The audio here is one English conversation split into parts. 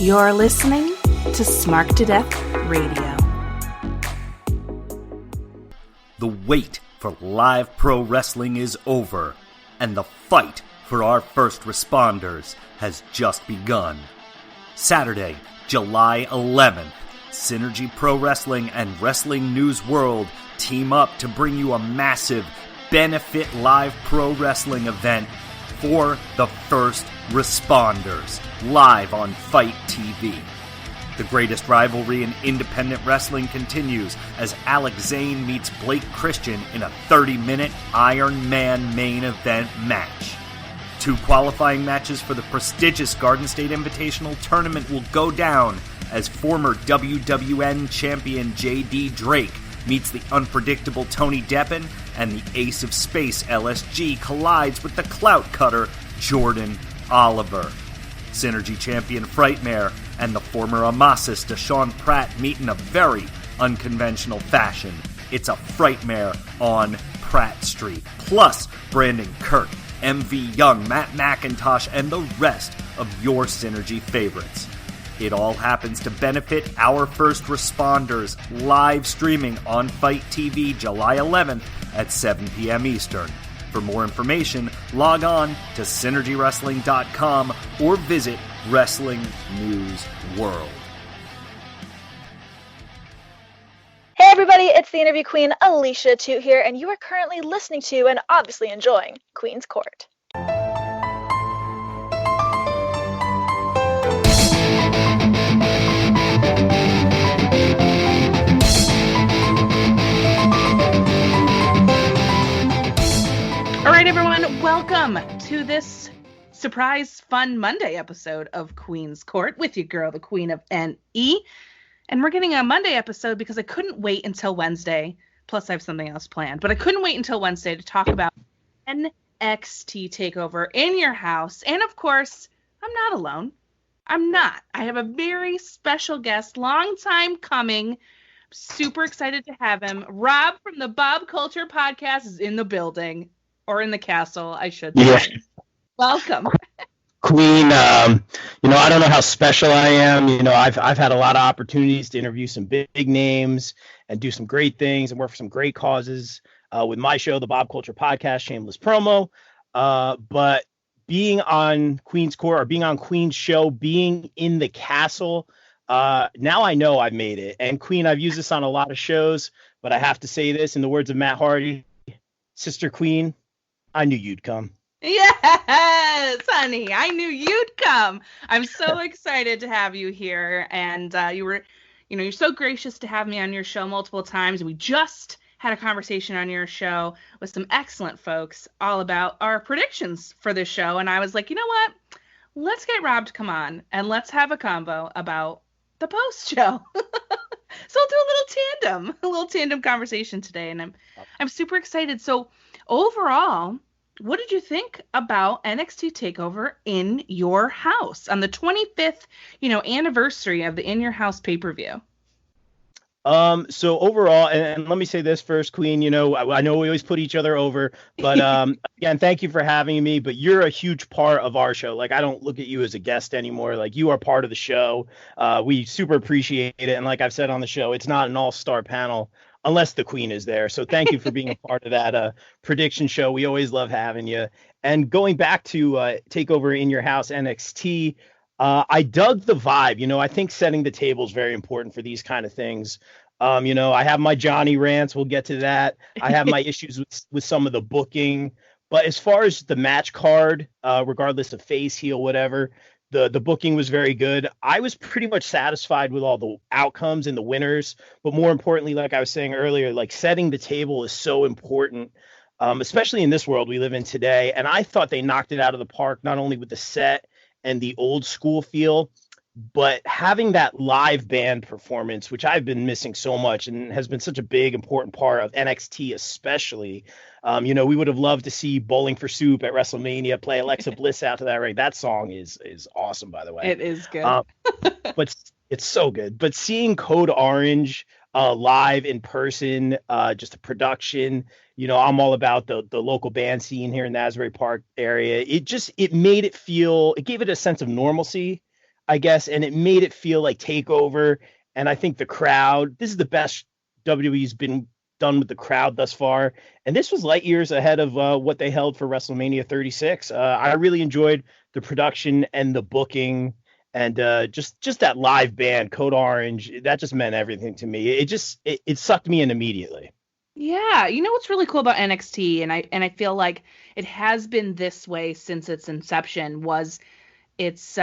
You're listening to Smart to Death Radio. The wait for live pro wrestling is over, and the fight for our first responders has just begun. Saturday, July 11th, Synergy Pro Wrestling and Wrestling News World team up to bring you a massive benefit live pro wrestling event for the first responders, live on Fight TV. The greatest rivalry in independent wrestling continues as Alex Zane meets Blake Christian in a 30-minute Iron Man main event match. 2 qualifying matches for the prestigious Garden State Invitational Tournament will go down as former WWN champion J.D. Drake meets the unpredictable Tony Deppen, and the Ace of Space LSG collides with the clout cutter Jordan Oliver. Synergy champion Frightmare and the former Amasis Deshaun Pratt meet in a very unconventional fashion. It's a Frightmare on Pratt Street. Plus, Brandon Kirk, MV Young, Matt McIntosh, and the rest of your Synergy favorites. It all happens to benefit our first responders, live streaming on Fight TV July 11th at 7 p.m. Eastern. For more information, log on to synergywrestling.com or visit Wrestling News World. Hey everybody, it's the interview queen Alicia Toot here, and you are currently listening to and obviously enjoying Queen's Court. All right, everyone, welcome to this surprise fun Monday episode of Queen's Court with your girl, the Queen of NE. And we're getting a Monday episode because I couldn't wait until Wednesday. Plus, I have something else planned. But I couldn't wait until Wednesday to talk about NXT TakeOver in your house. And, of course, I'm not alone. I'm not. I have a very special guest, long time coming. Super excited to have him. Rob from the Bob Culture Podcast is in the building. Or in the castle, I should say. Yeah. Welcome. Queen, I don't know how special I am. I've had a lot of opportunities to interview some big names and do some great things and work for some great causes with my show, the Bob Culture Podcast, shameless promo. But being on Queen's Court or being on Queen's show, being in the castle, now I know I've made it. And Queen, I've used this on a lot of shows, but I have to say this in the words of Matt Hardy, Sister Queen, I knew you'd come. Yes, honey, I knew you'd come. I'm so excited to have you here. And you're so gracious to have me on your show multiple times. We just had a conversation on your show with some excellent folks all about our predictions for this show. And I was like, you know what? Let's get Rob to come on and let's have a combo about the post show. So we'll do a little tandem conversation today. And I'm super excited. So overall, what did you think about NXT TakeOver in your house on the 25th, anniversary of the In Your House pay-per-view? So overall, and let me say this first, Queen, I know we always put each other over, but again, thank you for having me, but you're a huge part of our show. Like, I don't look at you as a guest anymore. Like, you are part of the show. We super appreciate it. And like I've said on the show, it's not an all-star panel unless the Queen is there. So thank you for being a part of that prediction show. We always love having you. And going back to TakeOver in Your House NXT, I dug the vibe. I think setting the table is very important for these kind of things. I have my Johnny rants. We'll get to that. I have my issues with some of the booking. But as far as the match card, regardless of face, heel, whatever, the booking was very good. I was pretty much satisfied with all the outcomes and the winners. But more importantly, like I was saying earlier, like setting the table is so important, especially in this world we live in today. And I thought they knocked it out of the park, not only with the set and the old school feel, but having that live band performance, which I've been missing so much and has been such a big, important part of NXT, especially. We would have loved to see Bowling for Soup at WrestleMania play Alexa Bliss out to that. Right. That song is awesome, by the way. It is good. But it's so good. But seeing Code Orange live in person, just the production, I'm all about the local band scene here in the Asbury Park area. It gave it a sense of normalcy. I guess, and it made it feel like TakeOver. And I think the crowd, this is the best WWE's been done with the crowd thus far. And this was light years ahead of what they held for WrestleMania 36. I really enjoyed the production and the booking, and just that live band, Code Orange. That just meant everything to me. It sucked me in immediately. Yeah, you know what's really cool about NXT, and I feel like it has been this way since its inception, was it's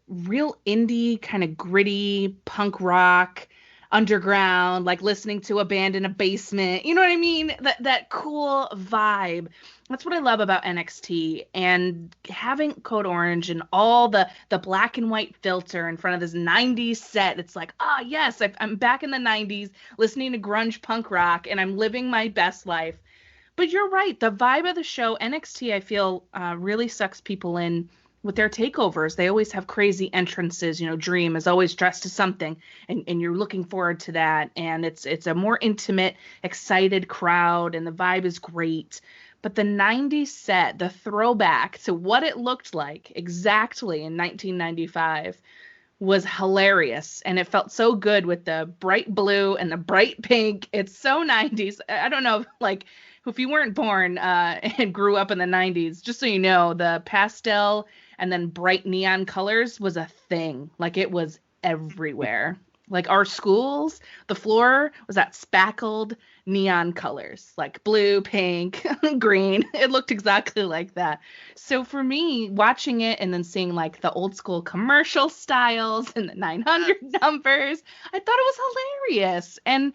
real indie, kind of gritty, punk rock, underground, like listening to a band in a basement. You know what I mean? That cool vibe. That's what I love about NXT, and having Code Orange and all the black and white filter in front of this 90s set. It's like, yes, I'm back in the 90s listening to grunge punk rock, and I'm living my best life. But you're right. The vibe of the show, NXT, I feel really sucks people in with their takeovers. They always have crazy entrances. You know, Dream is always dressed as something, and you're looking forward to that. And it's a more intimate, excited crowd, and the vibe is great. But the 90s set, the throwback to what it looked like exactly in 1995, was hilarious. And it felt so good with the bright blue and the bright pink. It's so 90s. I don't know, like, if you weren't born and grew up in the 90s, just so you know, the pastel and then bright neon colors was a thing. Like, it was everywhere. Like, our schools, the floor was that spackled neon colors, like blue, pink, green. It looked exactly like that. So for me, watching it and then seeing like the old school commercial styles and the 900 numbers, I thought it was hilarious. And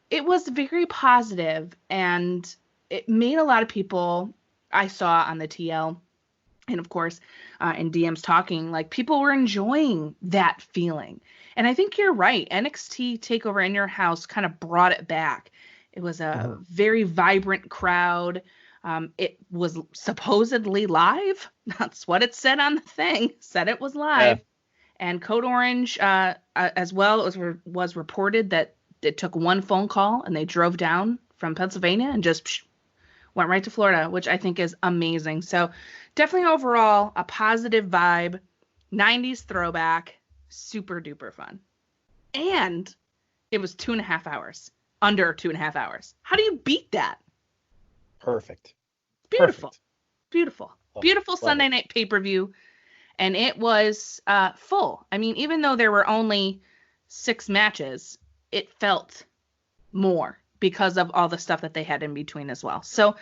it was very positive, and it made a lot of people I saw on the TL, and of course in DMs talking, like, people were enjoying that feeling. And I think you're right. NXT TakeOver in Your House kind of brought it back. It was a very vibrant crowd. It was supposedly live. That's what it said on the thing. Said it was live. Yeah. And Code Orange, as well, was reported that it took one phone call and they drove down from Pennsylvania and just went right to Florida, which I think is amazing. So definitely overall a positive vibe, 90s throwback, super duper fun. And it was 2.5 hours, under 2.5 hours. How do you beat that? Perfect. Beautiful. Perfect. Beautiful. Beautiful Sunday night pay-per-view. And it was full. I mean, even though there were only 6 matches, it felt more because of all the stuff that they had in between as well. So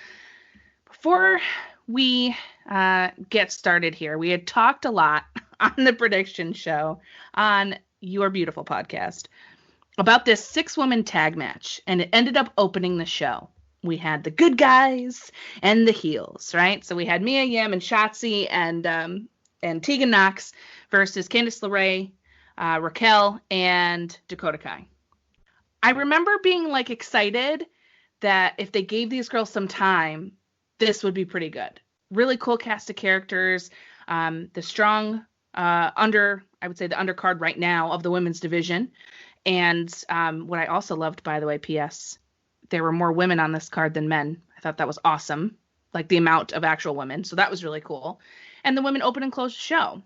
before we get started here, we had talked a lot on the prediction show on Your Beautiful podcast about this 6-woman tag match, and it ended up opening the show. We had the good guys and the heels, right? So we had Mia Yim and Shotzi and Tegan Knox versus Candice LeRae, Raquel, and Dakota Kai. I remember being like excited that if they gave these girls some time, this would be pretty good. Really cool cast of characters. The strong I would say the undercard right now of the women's division. And what I also loved, by the way, P.S., there were more women on this card than men. I thought that was awesome. Like the amount of actual women. So that was really cool. And the women open and close the show.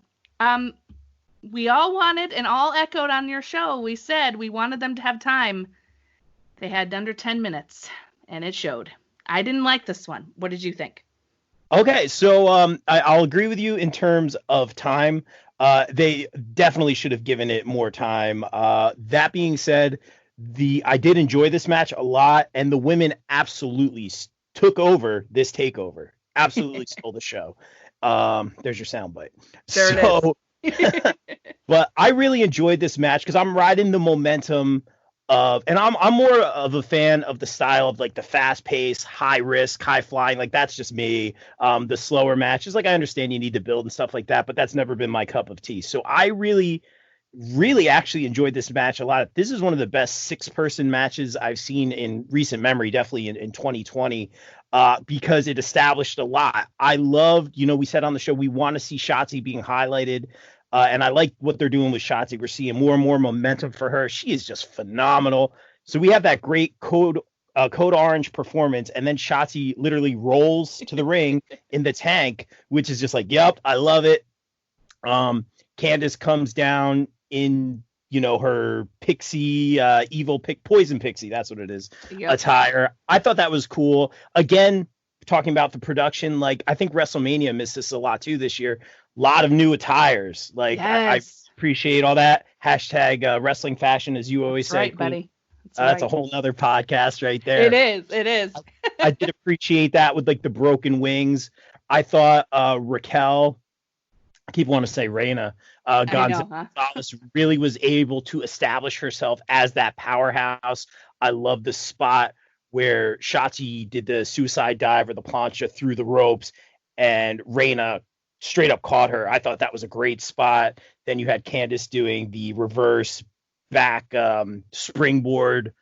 We all wanted and all echoed on your show. We said we wanted them to have time. They had under 10 minutes, and it showed. I didn't like this one. What did you think? Okay, so I'll agree with you in terms of time. They definitely should have given it more time. That being said, I did enjoy this match a lot, and the women absolutely took over this takeover. Absolutely stole the show. There's your soundbite. There it is. But I really enjoyed this match because I'm riding the momentum of, and I'm more of a fan of the style of like the fast pace, high risk, high flying. Like that's just me. The slower matches, like I understand you need to build and stuff like that, but that's never been my cup of tea. So I really actually enjoyed this match a lot. This is one of the best 6-person matches I've seen in recent memory, definitely in 2020, because it established a lot. I loved, we said on the show, we want to see Shotzi being highlighted. And I like what they're doing with Shotzi. We're seeing more and more momentum for her. She is just phenomenal. So we have that great Code Orange performance, and then Shotzi literally rolls to the ring in the tank, which is just like, yep, I love it. Candice comes down in, her pixie, poison pixie, that's what it is, attire. I thought that was cool. Again, talking about the production, like, I think WrestleMania missed this a lot too this year. A lot of new attires. Like, I appreciate all that. Hashtag wrestling fashion, as you always say. Right, buddy. That's a whole nother podcast right there. It is. I did appreciate that with like the broken wings. I thought Raquel, I keep wanting to say Reina, Gonzalez really was able to establish herself as that powerhouse. I love the spot where Shotzi did the suicide dive or the plancha through the ropes, and Reina straight up caught her. I thought that was a great spot. Then you had Candice doing the reverse back springboard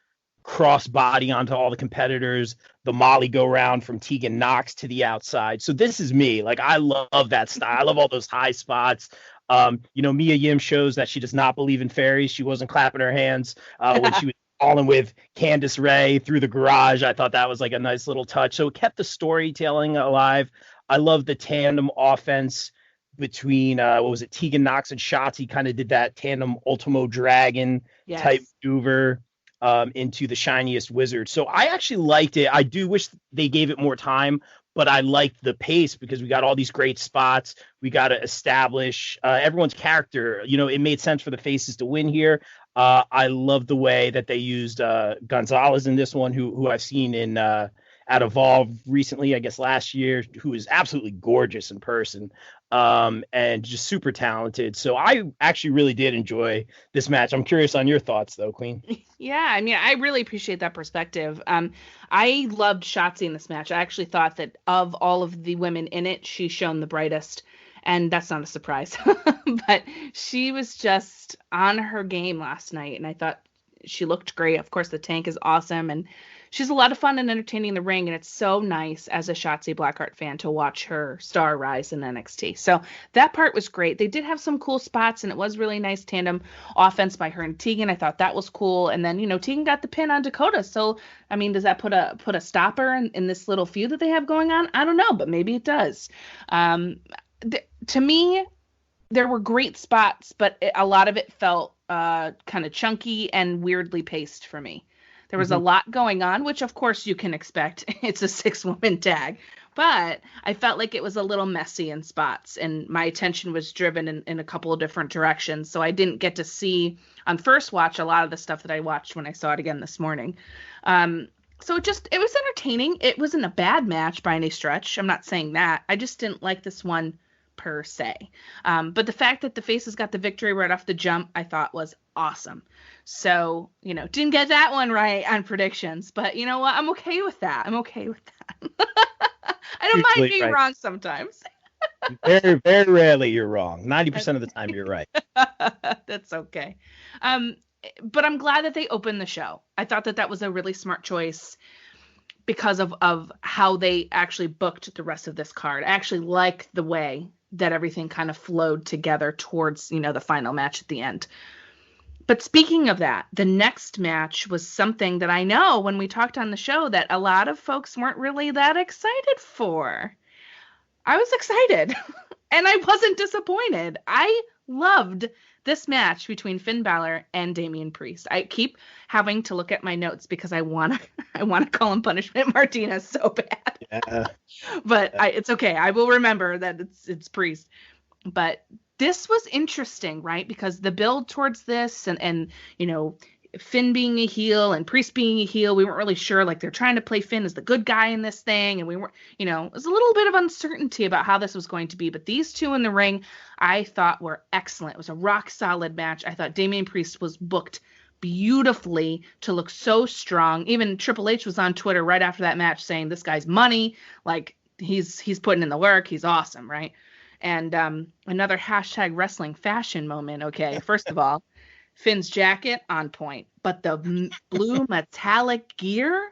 cross body onto all the competitors, the Molly go round from Tegan Knox to the outside. So this is me. Like, I love that style. I love all those high spots. Mia Yim shows that she does not believe in fairies. She wasn't clapping her hands when she was falling with Candice Ray through the garage. I thought that was like a nice little touch. So it kept the storytelling alive. I love the tandem offense between Tegan Knox and Shotzi. Kind of did that tandem Ultimo Dragon type maneuver into the shiniest wizard. So I actually liked it. I do wish they gave it more time, but I liked the pace because we got all these great spots. We got to establish everyone's character. It made sense for the faces to win here. I love the way that they used Gonzalez in this one, who I've seen in at Evolve recently, I guess last year, who is absolutely gorgeous in person, and just super talented. So I actually really did enjoy this match. I'm curious on your thoughts, though, Queen. Yeah, I mean, I really appreciate that perspective. I loved Shotzi in this match. I actually thought that of all of the women in it, she shone the brightest. And that's not a surprise. But she was just on her game last night, and I thought she looked great. Of course, the tank is awesome, and she's a lot of fun and entertaining in the ring, and it's so nice as a Shotzi Blackheart fan to watch her star rise in NXT. So that part was great. They did have some cool spots, and it was really nice tandem offense by her and Tegan. I thought that was cool. And then, Tegan got the pin on Dakota. So, I mean, does that put a stopper in this little feud that they have going on? I don't know, but maybe it does. To me, there were great spots, but a lot of it felt kind of chunky and weirdly paced for me. There was a lot going on, which of course you can expect. It's a 6-woman tag, but I felt like it was a little messy in spots, and my attention was driven in a couple of different directions. So I didn't get to see on first watch a lot of the stuff that I watched when I saw it again this morning. So it was entertaining. It wasn't a bad match by any stretch. I'm not saying that. I just didn't like this one per se. But the fact that the faces got the victory right off the jump, I thought was awesome. So, didn't get that one right on predictions, but you know what? I'm okay with that. I don't mind being wrong sometimes. Very, very rarely you're wrong. 90% of the time you're right. That's okay. But I'm glad that they opened the show. I thought that was a really smart choice because of how they actually booked the rest of this card. I actually like the way that everything kind of flowed together towards, the final match at the end. But speaking of that, the next match was something that I know when we talked on the show that a lot of folks weren't really that excited for. I was excited and I wasn't disappointed. I loved this match between Finn Balor and Damian Priest. I keep having to look at my notes because I want to call him Punishment Martinez so bad. Yeah. But it's okay. I will remember that it's Priest. But this was interesting, right? Because the build towards this and Finn being a heel and Priest being a heel, we weren't really sure. Like, they're trying to play Finn as the good guy in this thing, and we weren't, it was a little bit of uncertainty about how this was going to be. But these two in the ring, I thought were excellent. It was a rock solid match. I thought Damian Priest was booked beautifully to look so strong. Even Triple H was on Twitter right after that match saying, "This guy's money. Like, he's putting in the work. He's awesome," right? And another hashtag wrestling fashion moment. Okay, first of all, Finn's jacket on point, but the blue metallic gear,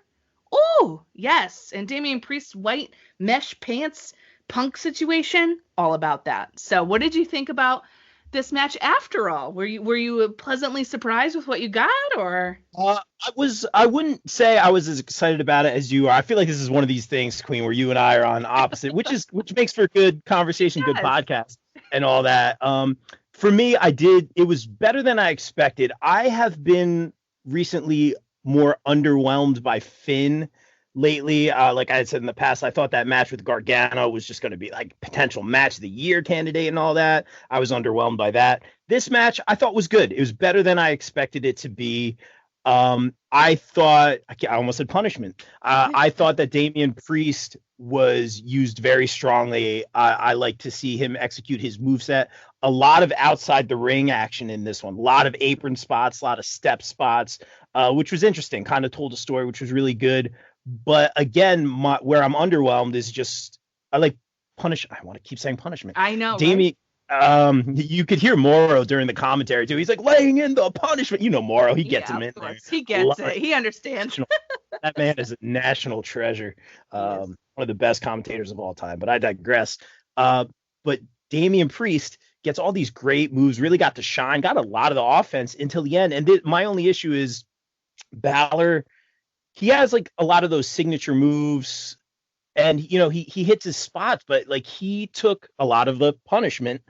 oh yes, and Damian Priest's white mesh pants Punk situation, all about that. So, what did you think about this match after all? Were you pleasantly surprised with what you got, or? I wouldn't say I was as excited about it as you are. I feel like this is one of these things, Queen, where you and I are on opposite, which makes for good conversation, yes. Good podcast, and all that. For me, it was better than I expected. I have been recently more underwhelmed by Finn lately. Like I had said in the past, I thought that match with Gargano was just going to be like potential match of the year candidate and all that. I was underwhelmed by that. This match I thought was good. It was better than I expected it to be. I thought I almost said punishment. I thought that Damian Priest was used very strongly. I like to see him execute his moveset. A lot of outside the ring action in this one. A lot of apron spots, a lot of step spots, which was interesting. Kind of told a story, which was really good. But again, where I'm underwhelmed is just I like punish. I want to keep saying punishment. I know, Damian. Right? You could hear Morrow during the commentary too. He's like laying in the punishment. You know, Morrow. He gets him in there. He gets it. He understands. That man is a national treasure. One of the best commentators of all time. But I digress. But Damian Priest gets all these great moves. Really got to shine. Got a lot of the offense until the end. And my only issue is Balor. He has like a lot of those signature moves, and you know he hits his spots, but like he took a lot of the punishment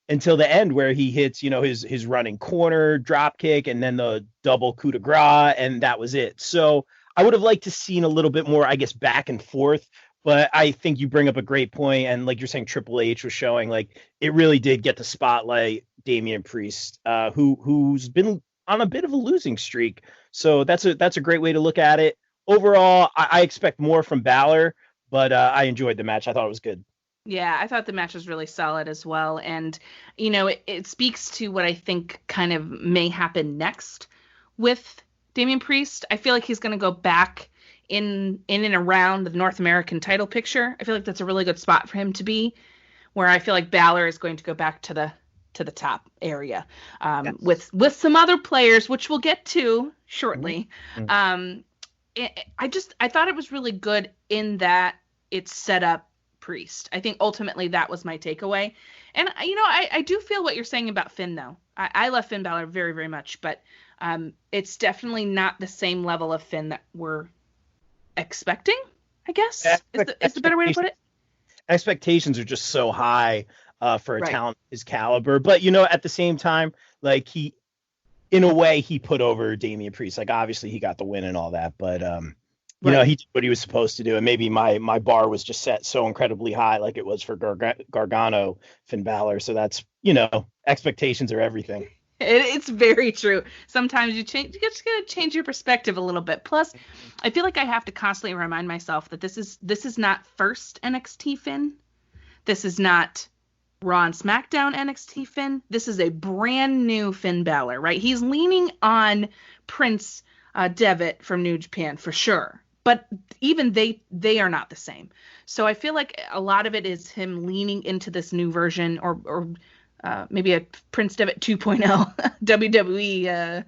until the end where he hits his running corner drop kick and then the double coup de grace, and that was it. So I would have liked to seen a little bit more, I guess, back and forth. But I think you bring up a great point, and like you're saying, Triple H was showing like it really did get to spotlight Damian Priest, who's been on a bit of a losing streak. So that's a great way to look at it. Overall, I expect more from Balor, but I enjoyed the match. I thought it was good. Yeah, I thought the match was really solid as well. And, it speaks to what I think kind of may happen next with Damian Priest. I feel like he's going to go back in and around the North American title picture. I feel like that's a really good spot for him to be, where I feel like Balor is going to go back to the top area yes. with some other players, which we'll get to shortly. Mm-hmm. I thought it was really good in that it set up Priest. I think ultimately that was my takeaway. And, I do feel what you're saying about Finn, though. I love Finn Balor very, very much, but it's definitely not the same level of Finn that we're expecting, I guess, is the better way to put it. Expectations are just so high for a talent his caliber. But, at the same time, like in a way, he put over Damian Priest. Like, obviously, he got the win and all that. But, he did what he was supposed to do. And maybe my bar was just set so incredibly high like it was for Gargano, Finn Balor. So that's, expectations are everything. It's very true. Sometimes you just gotta change your perspective a little bit. Plus, I feel like I have to constantly remind myself that this is not first NXT Finn. This is not Raw and SmackDown NXT Finn. This is a brand new Finn Balor, right? He's leaning on Prince Devitt from New Japan for sure. But even they are not the same. So I feel like a lot of it is him leaning into this new version or maybe a Prince Devitt 2.0 WWE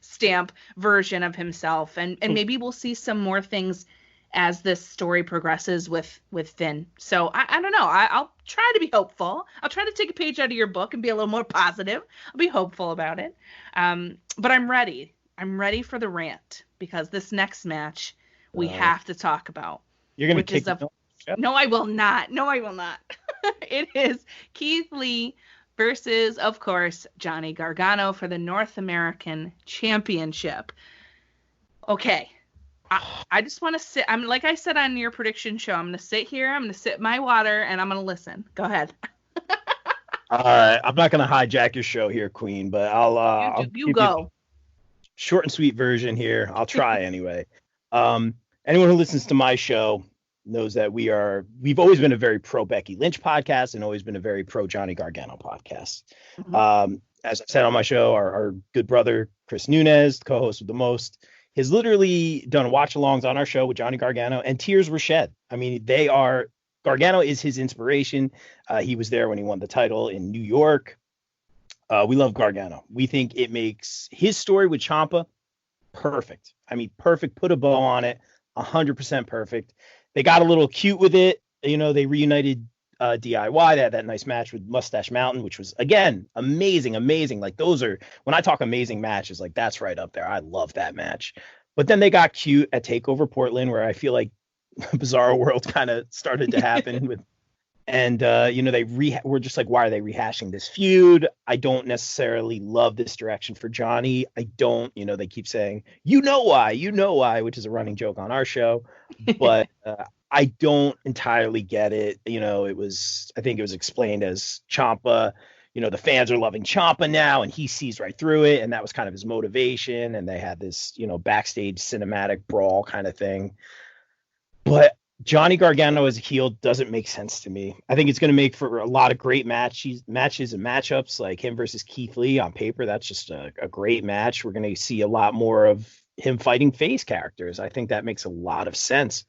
stamp version of himself. And maybe we'll see some more things as this story progresses with Finn. So I don't know. I'll try to be hopeful. I'll try to take a page out of your book and be a little more positive. I'll be hopeful about it. But I'm ready. I'm ready for the rant because this next match we have to talk about. You're going to kick No, I will not. No, I will not. It is Keith Lee versus, of course, Johnny Gargano for the North American Championship. Okay. I just want to sit. I'm like I said on your prediction show, I'm going to sit here, I'm going to sip my water, and I'm going to listen. Go ahead. All right. I'm not going to hijack your show here, Queen, but I'll you go. Short and sweet version here. I'll try anyway. Anyone who listens to my show knows that we've always been a very pro Becky Lynch podcast and always been a very pro Johnny Gargano podcast. Mm-hmm. As I said on my show, our good brother, Chris Nunez, the co-host with the most, has literally done watch-alongs on our show with Johnny Gargano, and tears were shed. I mean, Gargano is his inspiration. He was there when he won the title in New York. We love Gargano. We think it makes his story with Ciampa perfect. I mean, perfect. Put a bow on it. 100% perfect. They got a little cute with it. They reunited DIY. They had that nice match with Mustache Mountain, which was, again, amazing. Like, those are, when I talk amazing matches, like, that's right up there. I love that match. But then they got cute at TakeOver Portland, where I feel like Bizarro World kind of started to happen with And we're just like, why are they rehashing this feud? I don't necessarily love this direction for Johnny. I don't, they keep saying, you know why, which is a running joke on our show. But I don't entirely get it. I think it was explained as Ciampa, the fans are loving Ciampa now, and he sees right through it. And that was kind of his motivation. And they had this, backstage cinematic brawl kind of thing. But Johnny Gargano as a heel doesn't make sense to me. I think it's going to make for a lot of great matches and matchups, like him versus Keith Lee on paper. That's just a great match. We're going to see a lot more of him fighting face characters. I think that makes a lot of sense.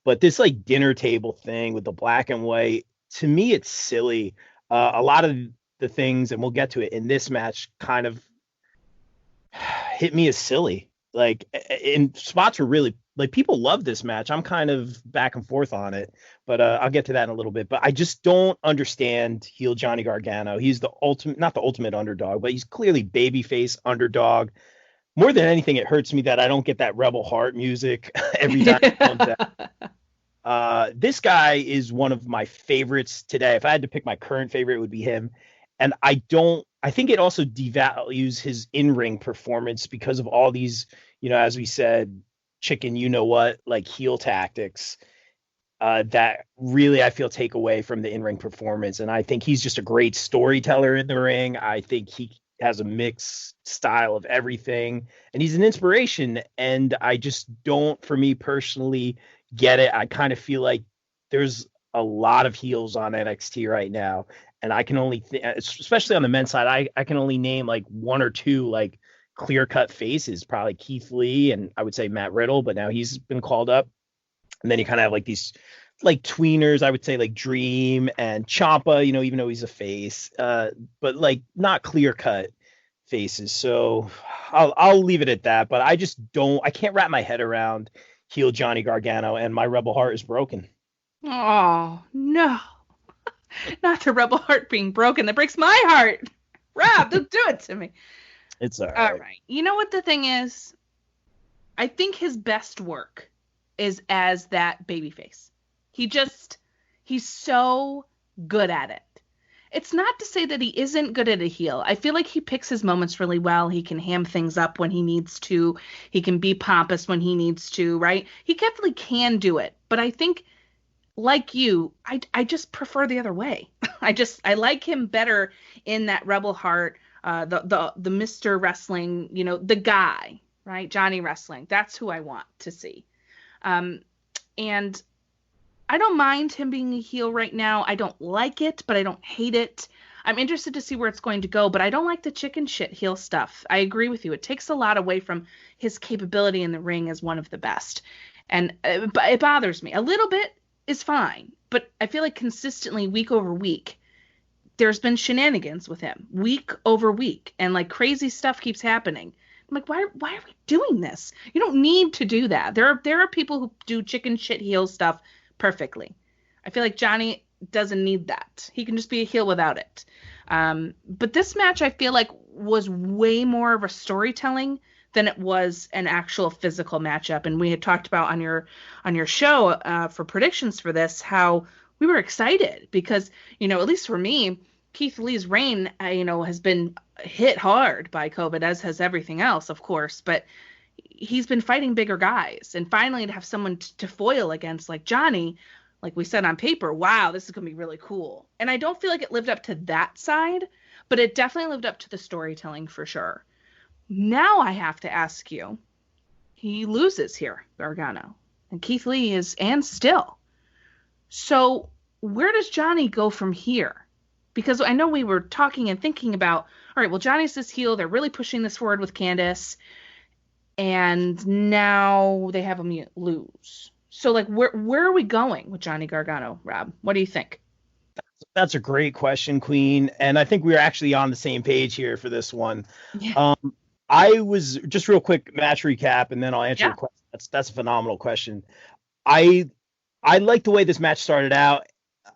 But this like dinner table thing with the black and white, to me, it's silly. A lot of the things, and we'll get to it in this match, kind of hit me as silly. Like in spots were really like people love this match. I'm kind of back and forth on it, but I'll get to that in a little bit. But I just don't understand heel Johnny Gargano. He's the ultimate, not the ultimate underdog, but he's clearly babyface underdog. More than anything, it hurts me that I don't get that Rebel Heart music every time it comes out. This guy is one of my favorites today. If I had to pick my current favorite, it would be him. And I think it also devalues his in-ring performance because of all these, as we said, chicken, like heel tactics that really I feel take away from the in-ring performance. And I think he's just a great storyteller in the ring. I think he has a mixed style of everything, and he's an inspiration. And I just don't, for me personally, get it. I kind of feel like there's a lot of heels on NXT right now, and I can only especially on the men's side, I can only name like one or two like clear-cut faces, probably Keith Lee and I would say Matt Riddle, but now he's been called up. And then you kind of have like these like tweeners, I would say like Dream and Ciampa, even though he's a face, but like not clear-cut faces. So I'll leave it at that. But I can't wrap my head around heel Johnny Gargano, and my Rebel Heart is broken. Oh no, not the Rebel Heart being broken. That breaks my heart. Rob, don't do it to me. It's all right. All right. You know what the thing is? I think his best work is as that babyface. He's so good at it. It's not to say that he isn't good at a heel. I feel like he picks his moments really well. He can ham things up when he needs to. He can be pompous when he needs to, right? He definitely can do it. But I think, like you, I just prefer the other way. I like him better in that Rebel Heart, the Mr. Wrestling, the guy, right? Johnny Wrestling. That's who I want to see. And I don't mind him being a heel right now. I don't like it, but I don't hate it. I'm interested to see where it's going to go, but I don't like the chicken shit heel stuff. I agree with you. It takes a lot away from his capability in the ring as one of the best. And it bothers me. A little bit is fine, but I feel like consistently week over week, there's been shenanigans with him week over week, and like crazy stuff keeps happening. I'm like, why are we doing this? You don't need to do that. There are people who do chicken shit heel stuff perfectly. I feel like Johnny doesn't need that. He can just be a heel without it. But this match, I feel like, was way more of a storytelling than it was an actual physical matchup. And we had talked about on your show for predictions for this how we were excited because, at least for me, Keith Lee's reign, has been hit hard by COVID, as has everything else, of course. But he's been fighting bigger guys, and finally to have someone to foil against like Johnny, like we said on paper, wow, this is going to be really cool. And I don't feel like it lived up to that side, but it definitely lived up to the storytelling for sure. Now I have to ask you, he loses here, Gargano, and Keith Lee is, and still. So where does Johnny go from here? Because I know we were talking and thinking about, all right, well, Johnny's this heel. They're really pushing this forward with Candice. And now they have him lose. So, like, where are we going with Johnny Gargano, Rob? What do you think? That's a great question, Queen. And I think we're actually on the same page here for this one. Yeah. I was just real quick match recap, and then I'll answer your question. That's a phenomenal question. I like the way this match started out.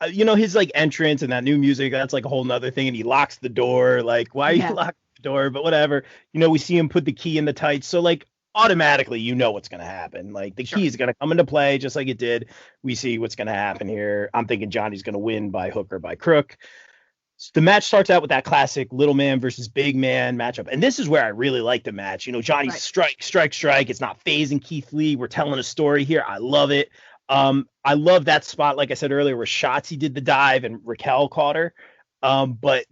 His like entrance and that new music, that's like a whole nother thing. And he locks the door. Like, why are you locking the door? But whatever. We see him put the key in the tights. So like, automatically you know what's going to happen. Like the key is going to come into play just like it did. We see what's going to happen here. I'm thinking Johnny's going to win by hook or by crook. So the match starts out with that classic little man versus big man matchup. And this is where I really like the match. You know, Johnny's strike. It's not phasing Keith Lee. We're telling a story here. I love it. I love that spot, like I said earlier, where Shotzi did the dive and Raquel caught her. But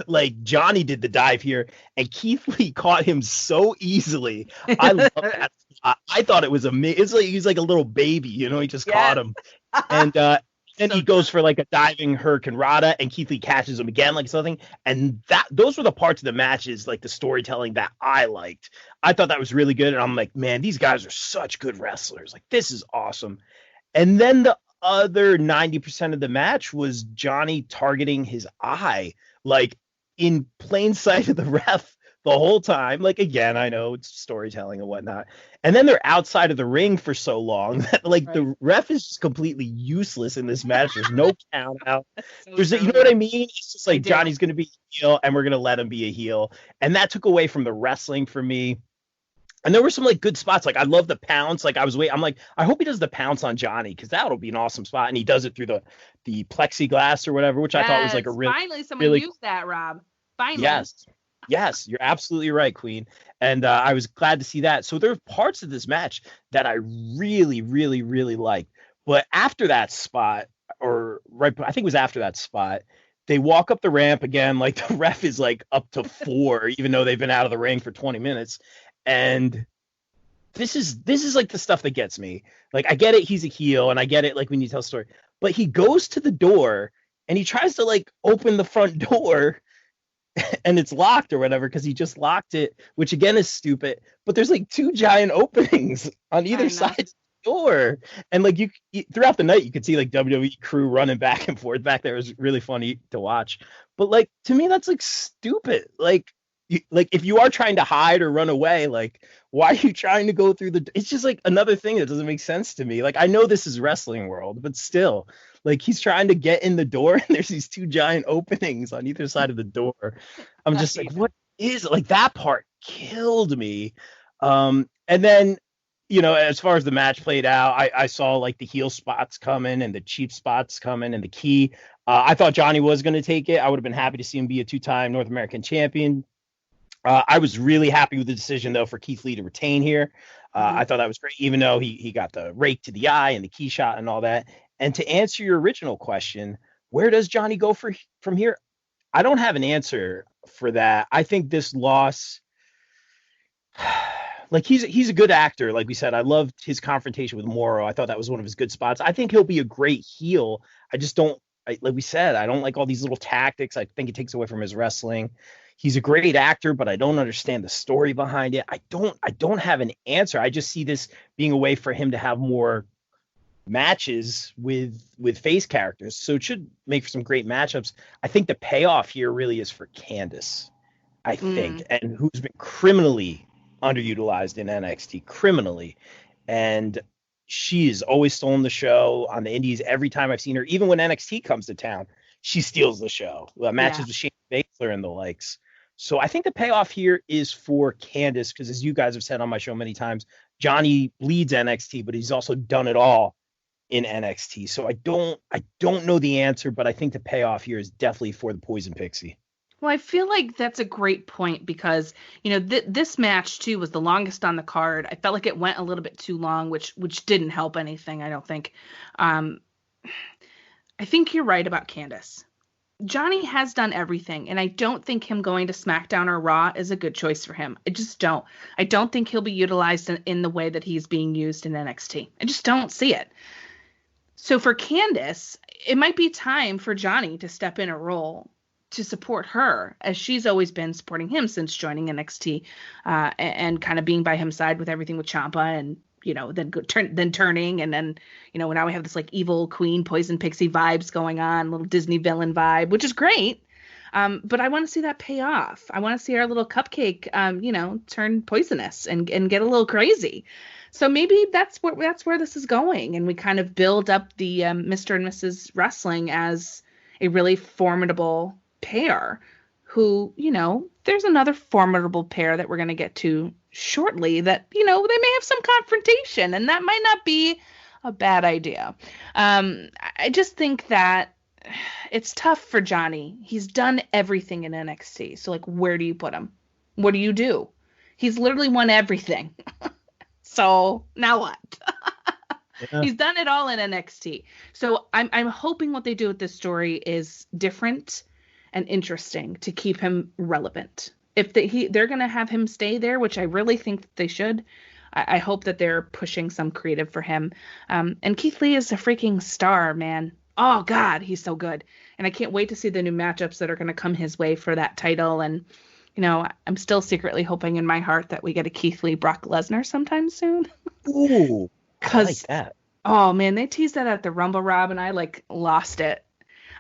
like Johnny did the dive here and Keith Lee caught him so easily. I love that. I thought it was amazing. It's like he's like a little baby, you know, he just caught him. And then he goes for like a diving Hurricane Rana and Keith Lee catches him again like something. And those were the parts of the matches, like the storytelling that I liked. I thought that was really good. And I'm like, man, these guys are such good wrestlers. Like this is awesome. And then the other 90% of the match was Johnny targeting his eye, like in plain sight of the ref the whole time. Like, again, I know it's storytelling and whatnot. And then they're outside of the ring for so long that like the ref is just completely useless in this match. There's no count out. You know what I mean? It's just like Johnny's going to be a heel and we're going to let him be a heel. And that took away from the wrestling for me. And there were some like good spots. Like I love the pounce. Like I'm like, I hope he does the pounce on Johnny because that'll be an awesome spot. And he does it through the plexiglass or whatever, which I thought was like a really finally someone used that, Rob. Finally. Yes, you're absolutely right, Queen. And I was glad to see that. So there are parts of this match that I really, really, really liked. But after that spot, I think it was after that spot, they walk up the ramp again. Like the ref is like up to 4, even though they've been out of the ring for 20 minutes. And this is like the stuff that gets me. Like I get it, he's a heel, and I get it, like when you tell a story. But he goes to the door and he tries to like open the front door, and it's locked or whatever because he just locked it, which again is stupid. But there's like 2 giant openings on either side of the door, and like you throughout the night you could see like WWE crew running back and forth back there. It was really funny to watch. But like to me, that's like stupid. Like if you are trying to hide or run away, like why are you trying to go through it's just like another thing that doesn't make sense to me. Like I know this is wrestling world, but still, like he's trying to get in the door and there's these 2 giant openings on either side of the door. I'm just like, what is it? Like that part killed me. And then, you know, as far as the match played out, I saw like the heel spots coming and the cheap spots coming and the key. I thought Johnny was going to take it. I would have been happy to see him be a 2-time North American champion. I was really happy with the decision, though, for Keith Lee to retain here. I thought that was great, even though he got the rake to the eye and the key shot and all that. And to answer your original question, where does Johnny go from here? I don't have an answer for that. I think this loss, like he's a good actor. Like we said, I loved his confrontation with Morrow. I thought that was one of his good spots. I think he'll be a great heel. I just don't, like we said, I don't like all these little tactics. I think it takes away from his wrestling. He's a great actor, but I don't understand the story behind it. I don't have an answer. I just see this being a way for him to have more matches with face characters. So it should make for some great matchups. I think the payoff here really is for Candice, I think, and who's been criminally underutilized in NXT, criminally. And she has always stolen the show on the indies every time I've seen her. Even when NXT comes to town, she steals the show. Matches with Shayna Baszler and the likes. So I think the payoff here is for Candice, because as you guys have said on my show many times, Johnny bleeds NXT, but he's also done it all in NXT. So I don't know the answer, but I think the payoff here is definitely for the Poison Pixie. Well, I feel like that's a great point because, you know, this match, too, was the longest on the card. I felt like it went a little bit too long, which didn't help anything, I don't think. I think you're right about Candice. Johnny has done everything, and I don't think him going to SmackDown or Raw is a good choice for him. I just don't. I don't think he'll be utilized in the way that he's being used in NXT. I just don't see it. So for Candice, it might be time for Johnny to step in a role to support her, as she's always been supporting him since joining NXT, and kind of being by his side with everything with Ciampa and, you know, then turning, and then, you know, now we have this like evil queen poison pixie vibes going on, little Disney villain vibe, which is great. But I want to see that pay off. I want to see our little cupcake, you know, turn poisonous and get a little crazy. So maybe that's where this is going, and we kind of build up the Mr. and Mrs. Wrestling as a really formidable pair who, there's another formidable pair that we're going to get to shortly that, they may have some confrontation, and that might not be a bad idea. I just think that it's tough for Johnny. He's done everything in NXT. So, where do you put him? What do you do? He's literally won everything. So, now what? Yeah. He's done it all in NXT. So, I'm hoping what they do with this story is different and interesting to keep him relevant. If they're going to have him stay there, which I really think that they should, I hope that they're pushing some creative for him. And Keith Lee is a freaking star, man. Oh, God, he's so good. And I can't wait to see the new matchups that are going to come his way for that title. And, I'm still secretly hoping in my heart that we get a Keith Lee Brock Lesnar sometime soon. Ooh, I like that. Oh, man, they teased that at the Rumble, Rob, and I, lost it.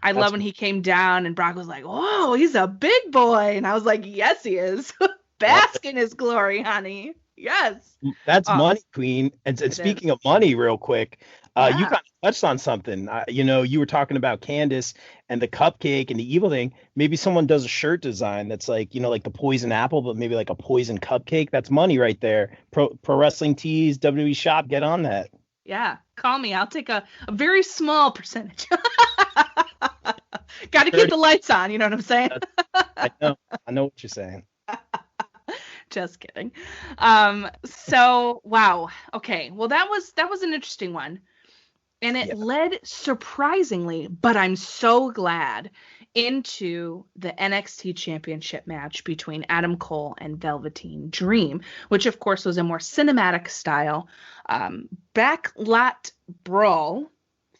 I love when he came down and Brock was like, whoa, he's a big boy. And I was like, yes, he is. Bask in his glory, honey. Yes. That's money, Queen. And speaking of money, real quick, you kind of touched on something. You were talking about Candace and the cupcake and the evil thing. Maybe someone does a shirt design that's like the poison apple, but maybe like a poison cupcake. That's money right there. Pro Wrestling Tees, WWE Shop, get on that. Yeah, call me. I'll take a very small percentage. Got to keep the lights on. You know what I'm saying? I know what you're saying. Just kidding. So wow. Okay. Well, that was an interesting one, and it led surprisingly, but I'm so glad, into the NXT Championship match between Adam Cole and Velveteen Dream, which of course was a more cinematic style, backlot brawl.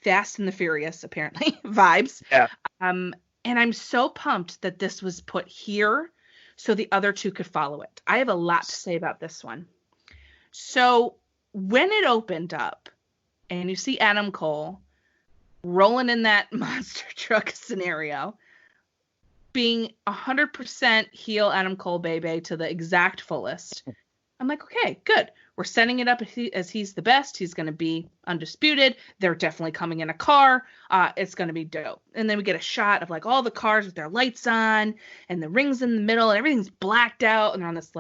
Fast and the Furious, apparently, vibes. Yeah. And I'm so pumped that this was put here so the other two could follow it. I have a lot to say about this one. So when it opened up and you see Adam Cole rolling in that monster truck scenario, being 100% heel Adam Cole baby to the exact fullest, I'm like, okay, good. We're setting it up as he's the best. He's going to be undisputed. They're definitely coming in a car. It's going to be dope. And then we get a shot of all the cars with their lights on and the rings in the middle and everything's blacked out and they're on this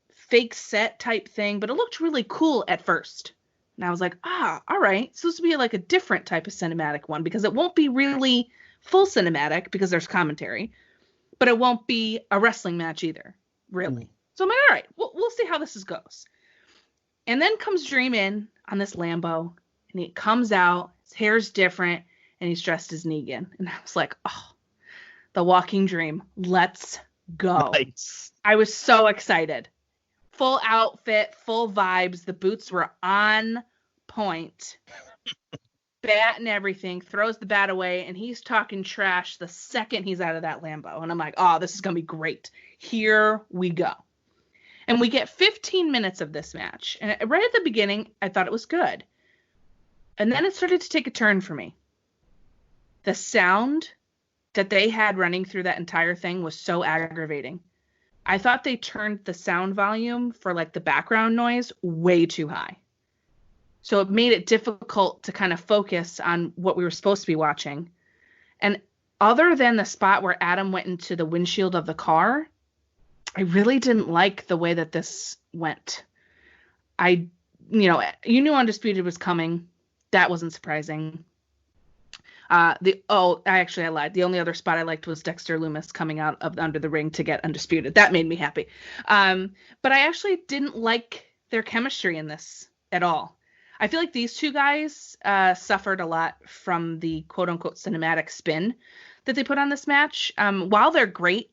fake set type thing. But it looked really cool at first. And I was like, all right. It's supposed to be a different type of cinematic one because it won't be really full cinematic because there's commentary. But it won't be a wrestling match either, really. So I'm like, all right, we'll see how this goes. And then comes Dream in on this Lambo, and he comes out, his hair's different, and he's dressed as Negan. And I was like, oh, the walking dream. Let's go. Nice. I was so excited. Full outfit, full vibes. The boots were on point. Bat and everything, throws the bat away, and he's talking trash the second he's out of that Lambo. And I'm like, oh, this is going to be great. Here we go. And we get 15 minutes of this match. And right at the beginning, I thought it was good. And then it started to take a turn for me. The sound that they had running through that entire thing was so aggravating. I thought they turned the sound volume for the background noise way too high. So it made it difficult to kind of focus on what we were supposed to be watching. And other than the spot where Adam went into the windshield of the car, I really didn't like the way that this went. You knew Undisputed was coming. That wasn't surprising. I lied. The only other spot I liked was Dexter Lumis coming out of under the ring to get Undisputed. That made me happy. But I actually didn't like their chemistry in this at all. I feel like these two guys suffered a lot from the quote-unquote cinematic spin that they put on this match. While they're great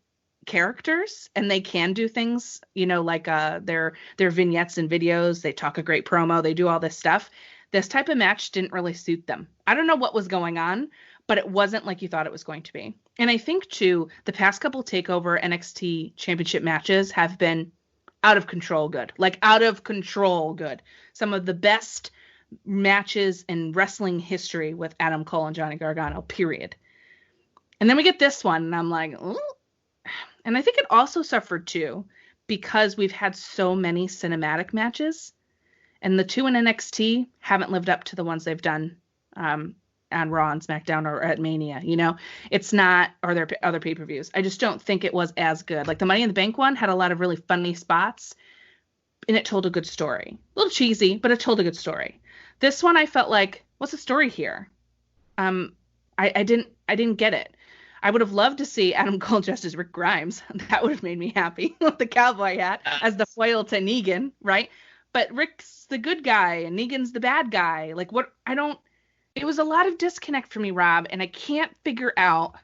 characters and they can do things, their vignettes and videos, they talk a great promo, they do all this stuff. This type of match didn't really suit them. I don't know what was going on, but it wasn't like you thought it was going to be. And I think too, the past couple TakeOver NXT championship matches have been out of control good. Out of control good. Some of the best matches in wrestling history with Adam Cole and Johnny Gargano, period. And then we get this one and I'm like, ooh. And I think it also suffered too because we've had so many cinematic matches and the two in NXT haven't lived up to the ones they've done on Raw and SmackDown or at Mania. It's not, or their other pay-per-views. I just don't think it was as good. Like the Money in the Bank one had a lot of really funny spots, and it told a good story. A little cheesy, but it told a good story. This one I felt like, what's the story here? I didn't get it. I would have loved to see Adam Cole dressed as Rick Grimes. That would have made me happy with the cowboy hat as the foil to Negan, right? But Rick's the good guy and Negan's the bad guy. Like it was a lot of disconnect for me, Rob, and I can't figure out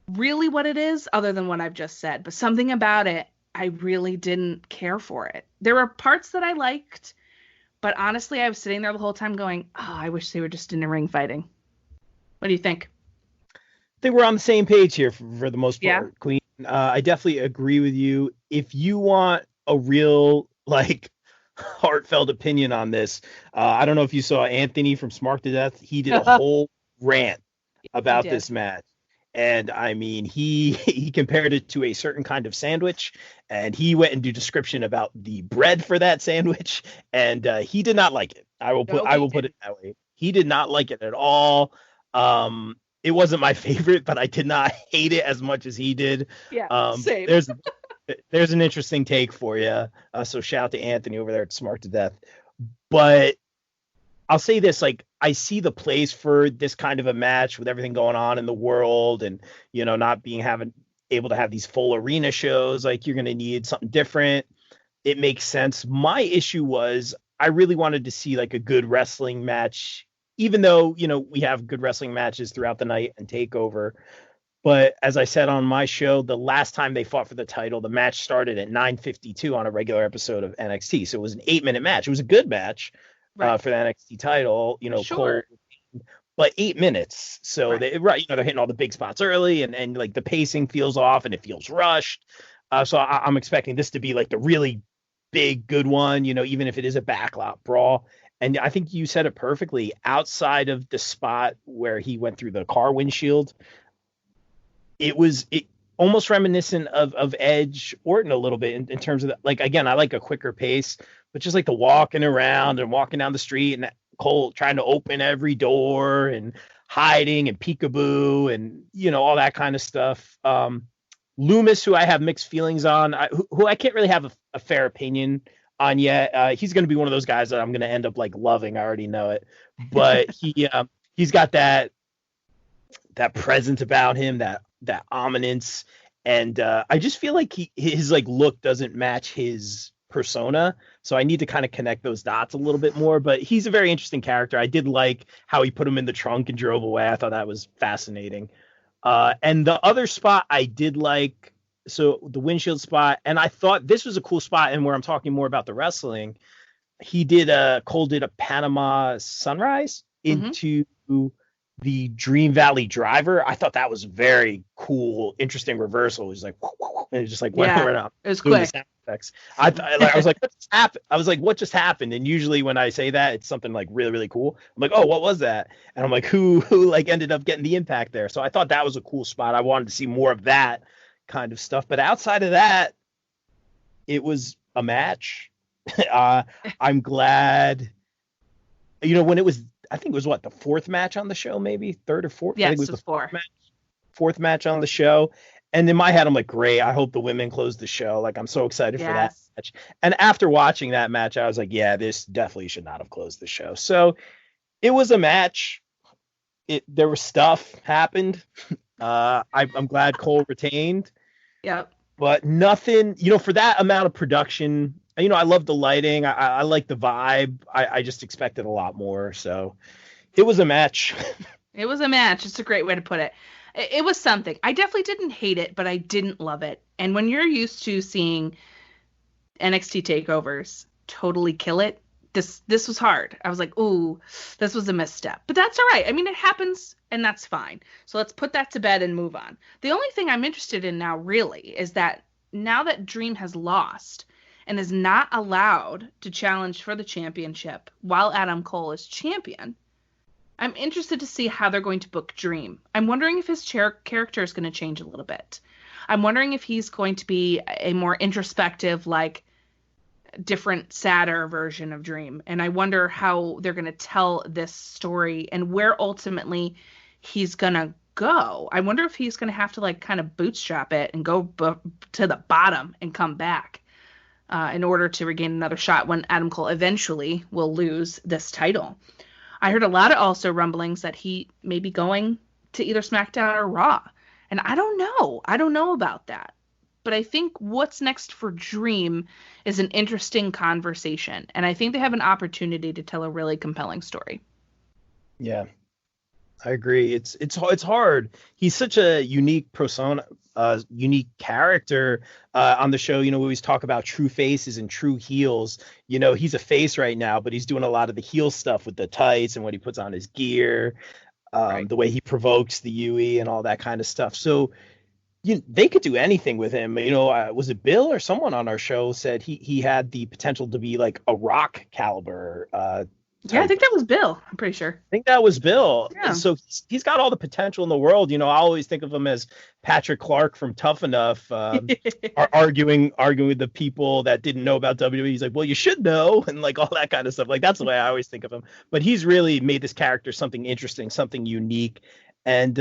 really what it is other than what I've just said. But something about it, I really didn't care for it. There were parts that I liked, but honestly, I was sitting there the whole time going, oh, I wish they were just in the ring fighting. What do you think? I think we're on the same page here for the most part, Yeah. Queen. I definitely agree with you. If you want a real, heartfelt opinion on this, I don't know if you saw Anthony from Smart to Death. He did a whole rant about this match. And I mean, he compared it to a certain kind of sandwich, and he went into description about the bread for that sandwich, and he did not like it. I will put it that way. He did not like it at all. It wasn't my favorite, but I did not hate it as much as he did. Yeah, same. There's an interesting take for you. So shout out to Anthony over there at Smart to Death. But I'll say this, I see the place for this kind of a match with everything going on in the world and, not able to have these full arena shows. You're going to need something different. It makes sense. My issue was I really wanted to see a good wrestling match, even though, we have good wrestling matches throughout the night and TakeOver. But as I said on my show, the last time they fought for the title, the match started at 9:52 on a regular episode of NXT. So it was an 8-minute match. It was a good match for the NXT title, Sure. but 8 minutes. So they're hitting all the big spots early and the pacing feels off and it feels rushed. So I'm expecting this to be the really big, good one, even if it is a backlot brawl. And I think you said it perfectly. Outside of the spot where he went through the car windshield, it almost reminiscent of Edge Orton a little bit in terms of again, I like a quicker pace, but just the walking around and walking down the street and Cole trying to open every door and hiding and peekaboo and all that kind of stuff. Loomis, who I have mixed feelings on, who I can't really have a fair opinion on yet. He's going to be one of those guys that I'm going to end up loving. I already know it, but he's got that presence about him, that ominence, and I just feel like his look doesn't match his persona, so I need to kind of connect those dots a little bit more. But he's a very interesting character. I did like how he put him in the trunk and drove away. I thought that was fascinating. And the other spot I did like, so the windshield spot, and I thought this was a cool spot, and where I'm talking more about the wrestling, Cole did a Panama Sunrise into the Dream Valley Driver. I thought that was very cool, interesting reversal. It was and it just went around. It was quick. I was like, what just happened? I was like, what just happened? And usually when I say that, it's something really, really cool. I'm like, oh, what was that? And I'm like, who ended up getting the impact there? So I thought that was a cool spot. I wanted to see more of that kind of stuff. But outside of that, it was a match. I'm glad, when it was, I think it was the fourth match on the show, maybe third or fourth. Yes, I think it was the fourth match on the show. And in my head, I'm like, great. I hope the women close the show. I'm so excited for that match. And after watching that match, I was like, yeah, this definitely should not have closed the show. So it was a match. There was stuff happened. I'm glad Cole retained. Yep. But nothing, for that amount of production, I love the lighting. I like the vibe. I just expected a lot more. So it was a match. It was a match. It's a great way to put it. It was something. I definitely didn't hate it, but I didn't love it. And when you're used to seeing NXT takeovers totally kill it, this was hard. I was like, ooh, this was a misstep. But that's all right. I mean, it happens, and that's fine. So let's put that to bed and move on. The only thing I'm interested in now, really, is that now that Dream has lost and is not allowed to challenge for the championship while Adam Cole is champion, I'm interested to see how they're going to book Dream. I'm wondering if his character is going to change a little bit. I'm wondering if he's going to be a more introspective, different, sadder version of Dream. And I wonder how they're going to tell this story and where ultimately he's going to go. I wonder if he's going to have to like kind of bootstrap it and go to the bottom and come back in order to regain another shot when Adam Cole eventually will lose this title. I heard a lot of also rumblings that he may be going to either SmackDown or Raw. And I don't know. I don't know about that. But I think what's next for Dream is an interesting conversation. And I think they have an opportunity to tell a really compelling story. Yeah, I agree. It's hard. He's such a unique persona, unique character on the show. You know, we always talk about true faces and true heels. You know, he's a face right now, but he's doing a lot of the heel stuff with the tights and what he puts on his gear, the way he provokes the UE and all that kind of stuff. So they could do anything with him. You know, was it Bill or someone on our show said he had the potential to be like a Rock caliber Yeah, I think that was Bill. I'm pretty sure. I think that was Bill. Yeah. So he's got all the potential in the world. You know, I always think of him as Patrick Clark from Tough Enough, arguing with the people that didn't know about WWE. He's like, well, you should know, and like all that kind of stuff. Like that's the way I always think of him. But he's really made this character something interesting, something unique, and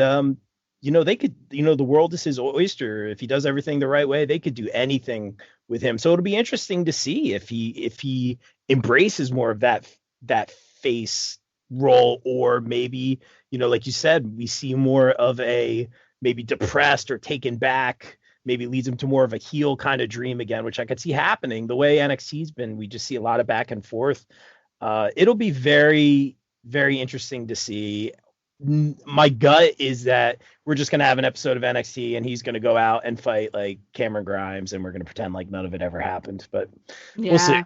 you know, they could, you know, the world is his oyster. If he does everything the right way, they could do anything with him. So it'll be interesting to see if he embraces more of that face role, or maybe, you know, like you said, we see more of a maybe depressed or taken back, maybe leads him to more of a heel kind of Dream again, which I could see happening. The way NXT's been, we just see a lot of back and forth. It'll be very, very interesting to see. My gut is that we're just going to have an episode of NXT and he's going to go out and fight like Cameron Grimes and we're going to pretend like none of it ever happened, but we'll see.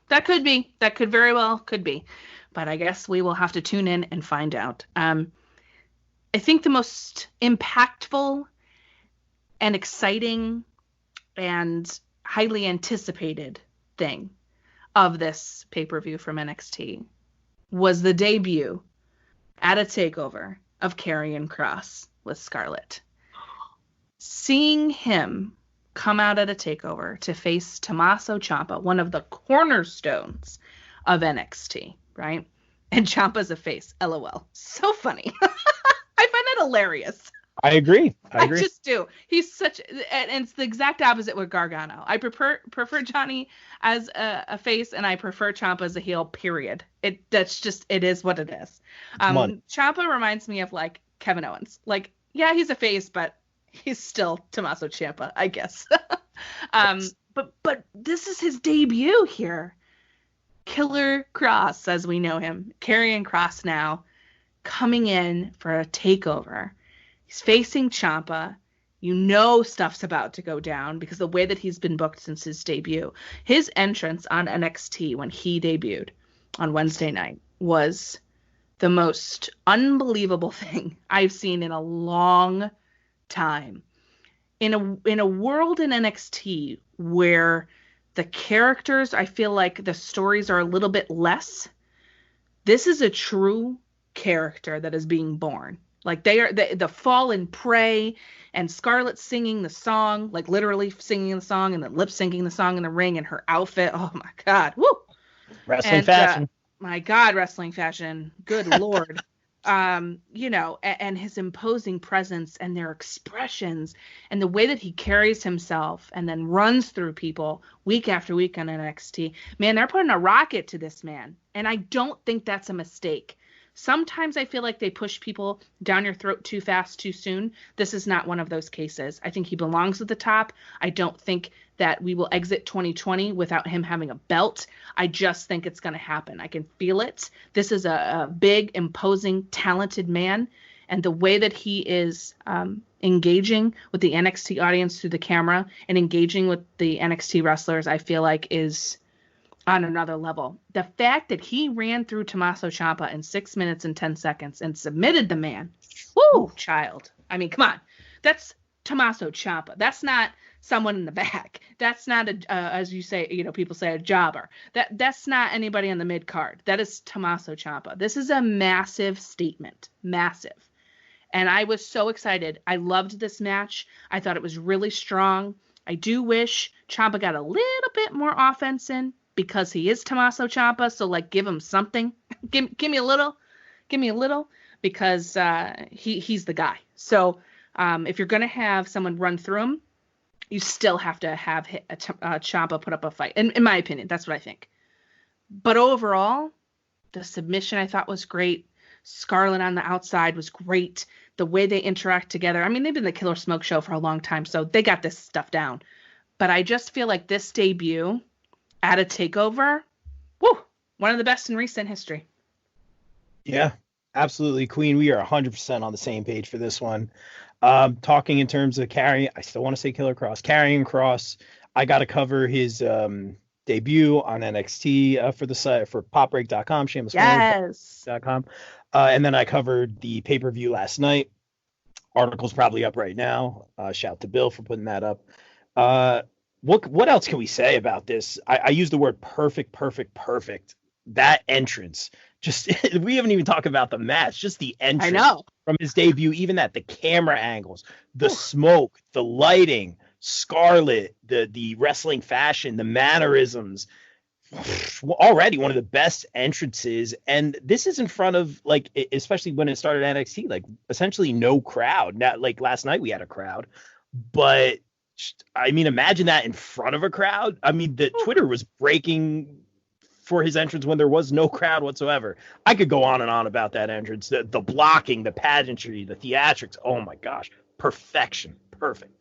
That could be. That could very well could be. But I guess we will have to tune in and find out. I think the most impactful and exciting and highly anticipated thing of this pay-per-view from NXT was the debut at a TakeOver of Karrion Kross with Scarlett. Seeing him come out at a TakeOver to face Tommaso Ciampa, one of the cornerstones of NXT, right? And Ciampa's a face. LOL. So funny. I find that hilarious. I agree. I just do. He's such, and it's the exact opposite with Gargano. I prefer Johnny as a face, and I prefer Ciampa as a heel. Period. It is what it is. Ciampa reminds me of like Kevin Owens. Like, yeah, he's a face, but he's still Tommaso Ciampa, I guess. But this is his debut here. Killer Kross, as we know him, Karrion Kross now, coming in for a takeover. He's facing Ciampa. You know stuff's about to go down because the way that he's been booked since his debut. His entrance on NXT when he debuted on Wednesday night was the most unbelievable thing I've seen in a long time. In a world in NXT where the characters, I feel like the stories are a little bit less, this is a true character that is being born. Like they are the fallen prey, and Scarlett singing the song, like literally singing the song and then lip syncing the song in the ring, and her outfit. Oh my God. Woo. Wrestling fashion. My God, wrestling fashion. Good Lord. You know, and his imposing presence and their expressions and the way that he carries himself and then runs through people week after week on NXT. Man, they're putting a rocket to this man. And I don't think that's a mistake. Sometimes I feel like they push people down your throat too fast, too soon. This is not one of those cases. I think he belongs at the top. I don't think that we will exit 2020 without him having a belt. I just think it's going to happen. I can feel it. This is a big, imposing, talented man. And the way that he is engaging with the NXT audience through the camera and engaging with the NXT wrestlers, I feel like is on another level. The fact that he ran through Tommaso Ciampa in 6 minutes and 10 seconds and submitted the man. Woo, child. I mean, come on. That's Tommaso Ciampa. That's not someone in the back. That's not as you say, you know, people say a jobber. That's not anybody on the mid card. That is Tommaso Ciampa. This is a massive statement. Massive. And I was so excited. I loved this match. I thought it was really strong. I do wish Ciampa got a little bit more offense in. because he is Tommaso Ciampa. So like, give him something. give me a little, because he's the guy. So if you're gonna have someone run through him, you still have to have Ciampa put up a fight. In my opinion, that's what I think. But overall, the submission I thought was great. Scarlett on the outside was great. The way they interact together. I mean, they've been the Killer Smoke show for a long time, so they got this stuff down. But I just feel like this debut at a TakeOver, one of the best in recent history. Yeah, absolutely. Queen, we are 100% on the same page for this one. Talking in terms of carrying, I still want to say Killer Cross. Carrying Cross, I got to cover his debut on NXT for the site, for popbreak.com, shameless.com. And then I covered the pay-per-view last night. Article's probably up right now. Shout to Bill for putting that up. What else can we say about this? I use the word perfect. That entrance, just we haven't even talked about the match, just the entrance. I know. From his debut, even that, the camera angles, the smoke, the lighting, Scarlett, the wrestling fashion, the mannerisms. Already one of the best entrances, and this is in front of, like, especially when it started NXT, like essentially no crowd. Now, like last night we had a crowd, but I mean, imagine that in front of a crowd. I mean, the Twitter was breaking for his entrance when there was no crowd whatsoever. I could go on and on about that entrance, the blocking, the pageantry, the theatrics. Oh my gosh, perfection, perfect.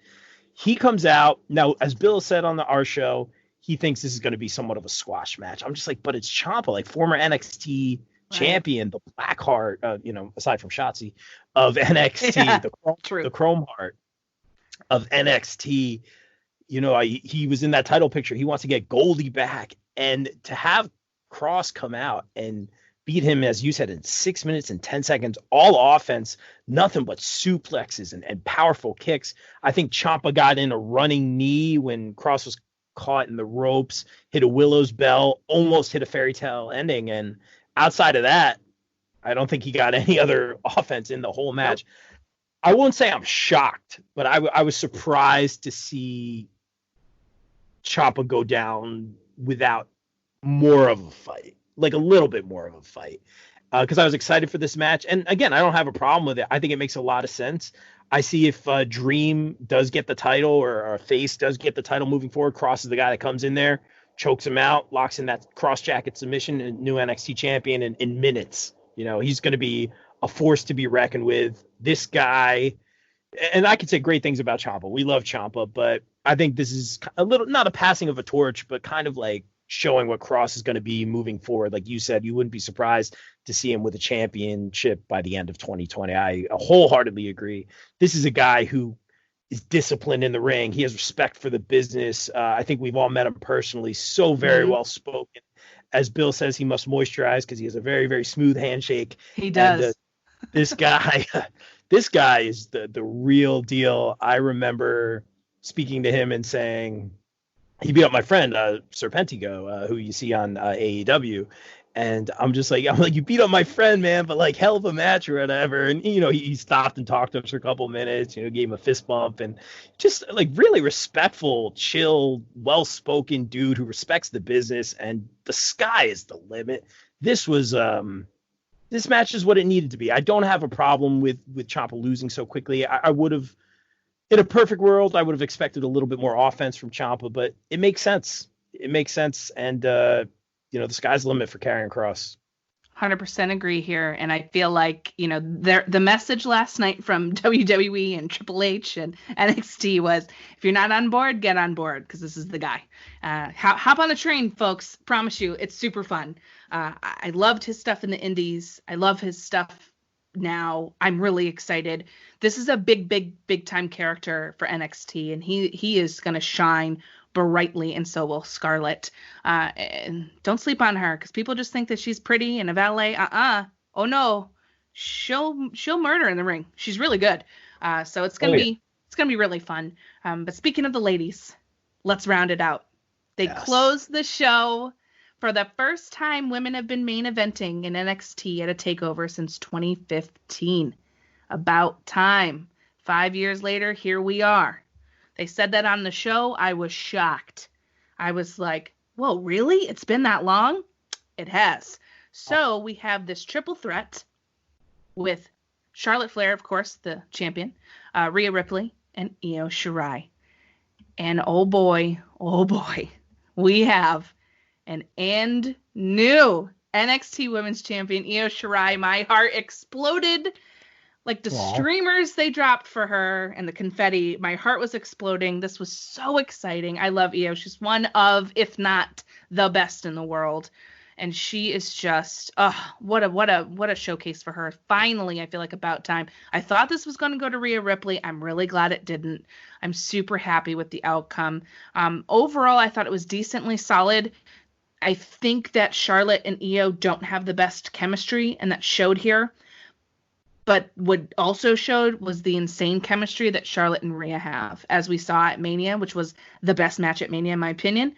He comes out now, as Bill said on our show, he thinks this is going to be somewhat of a squash match. I'm just like, but it's Ciampa, like former NXT champion, the Blackheart, aside from Shotzi, of NXT, the Chrome Heart of NXT. He was in that title picture. He wants to get Goldie back, and to have Cross come out and beat him, as you said, in 6 minutes and 10 seconds, all offense, nothing but suplexes and powerful kicks. I think Ciampa got in a running knee when Cross was caught in the ropes, hit a Willow's Bell, almost hit a fairy tale ending. And outside of that, I don't think he got any other offense in the whole match. Nope. I won't say I'm shocked, but I was surprised to see Ciampa go down without more of a fight, like a little bit more of a fight, because I was excited for this match. And again, I don't have a problem with it. I think it makes a lot of sense. I see if Dream does get the title, or Face does get the title moving forward, Cross is the guy that comes in there, chokes him out, locks in that cross jacket submission, and new NXT champion in minutes. He's going to be a force to be reckoned with. This guy, and I could say great things about Ciampa. We love Ciampa, but I think this is a little, not a passing of a torch, but kind of like showing what Cross is going to be moving forward. Like you said, you wouldn't be surprised to see him with a championship by the end of 2020. I wholeheartedly agree. This is a guy who is disciplined in the ring. He has respect for the business. I think we've all met him personally. So very well spoken. As Bill says, he must moisturize because he has a very, very smooth handshake. He does. And, this guy is the real deal. I remember speaking to him and saying, he beat up my friend, Serpentico, who you see on AEW. And I'm like, you beat up my friend, man, but like hell of a match or whatever. And, he stopped and talked to him for a couple minutes, gave him a fist bump, and just like really respectful, chill, well-spoken dude who respects the business, and the sky is the limit. This was, this match is what it needed to be. I don't have a problem with Ciampa losing so quickly. I would have, in a perfect world, I would have expected a little bit more offense from Ciampa, but it makes sense. And, the sky's the limit for Karrion Kross. 100% agree here. And I feel like, the message last night from WWE and Triple H and NXT was, if you're not on board, get on board, because this is the guy. Hop on the train, folks. Promise you, it's super fun. I loved his stuff in the indies. I love his stuff now. I'm really excited. This is a big time character for NXT, and he is going to shine brightly, and so will Scarlett. And don't sleep on her, because people just think that she's pretty and a valet. Oh no, she'll murder in the ring. She's really good. So it's gonna be really fun. But speaking of the ladies, let's round it out. They closed the show. For the first time, women have been main eventing in NXT at a TakeOver since 2015. About time. 5 years later, here we are. They said that on the show. I was shocked. I was like, whoa, really? It's been that long? It has. So we have this triple threat with Charlotte Flair, of course, the champion, Rhea Ripley, and Io Shirai. And oh boy, we have an new NXT Women's Champion, Io Shirai. My heart exploded. Like the streamers they dropped for her and the confetti, my heart was exploding. This was so exciting. I love Io. She's one of, if not the best in the world. And she is just, what a showcase for her. Finally, I feel like about time. I thought this was going to go to Rhea Ripley. I'm really glad it didn't. I'm super happy with the outcome. Overall, I thought it was decently solid. I think that Charlotte and Io don't have the best chemistry, and that showed here. But what also showed was the insane chemistry that Charlotte and Rhea have, as we saw at Mania, which was the best match at Mania, in my opinion.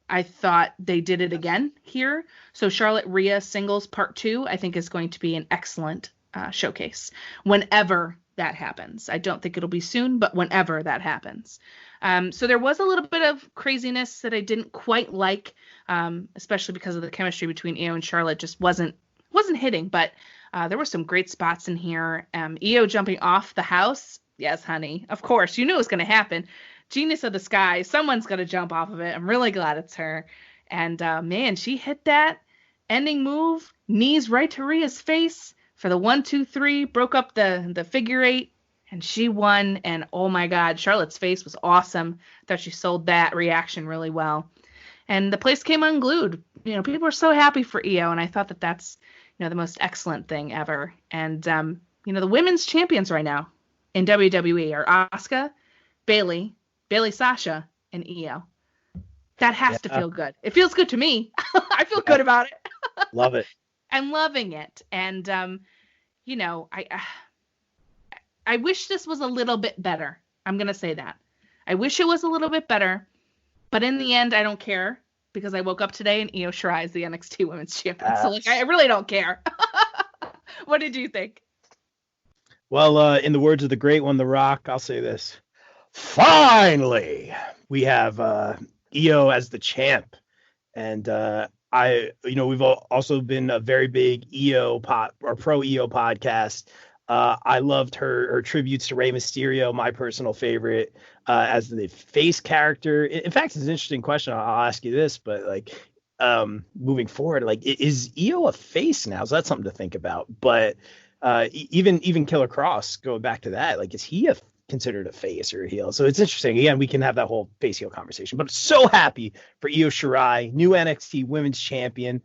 I thought they did it again here. So Charlotte Rhea singles part 2, I think, is going to be an excellent showcase whenever that happens. I don't think it'll be soon, but whenever that happens. So there was a little bit of craziness that I didn't quite like, especially because of the chemistry between Io and Charlotte just wasn't hitting. But there were some great spots in here. Io jumping off the house. Yes, honey. Of course. You knew it was going to happen. Genius of the Sky. Someone's going to jump off of it. I'm really glad it's her. And, man, she hit that ending move. Knees right to Rhea's face for the 1, 2, 3. Broke up the figure 8. And she won. And, oh, my God, Charlotte's face was awesome. I thought she sold that reaction really well. And the place came unglued. You know, people were so happy for Io. And I thought that that's, you know, the most excellent thing ever. And, you know, the women's champions right now in WWE are Asuka, Bayley, Sasha, and Io. That has to feel good. It feels good to me. I feel good about it. Love it. I'm loving it. And, you know, I wish this was a little bit better. I'm going to say that. I wish it was a little bit better. But in the end, I don't care because I woke up today and Io Shirai is the NXT Women's Champion. So, like, I really don't care. What did you think? Well, in the words of the great one, The Rock, I'll say this. Finally, we have Io as the champ. And we've also been a very big pro Io podcast. I loved her tributes to Rey Mysterio, my personal favorite, as the face character. In fact, it's an interesting question. I'll ask you this, but like, moving forward, like, is Io a face now? So that's something to think about. But even Killer Cross, going back to that, like, is he considered a face or a heel? So it's interesting. Again, we can have that whole face heel conversation. But I'm so happy for Io Shirai, new NXT Women's Champion.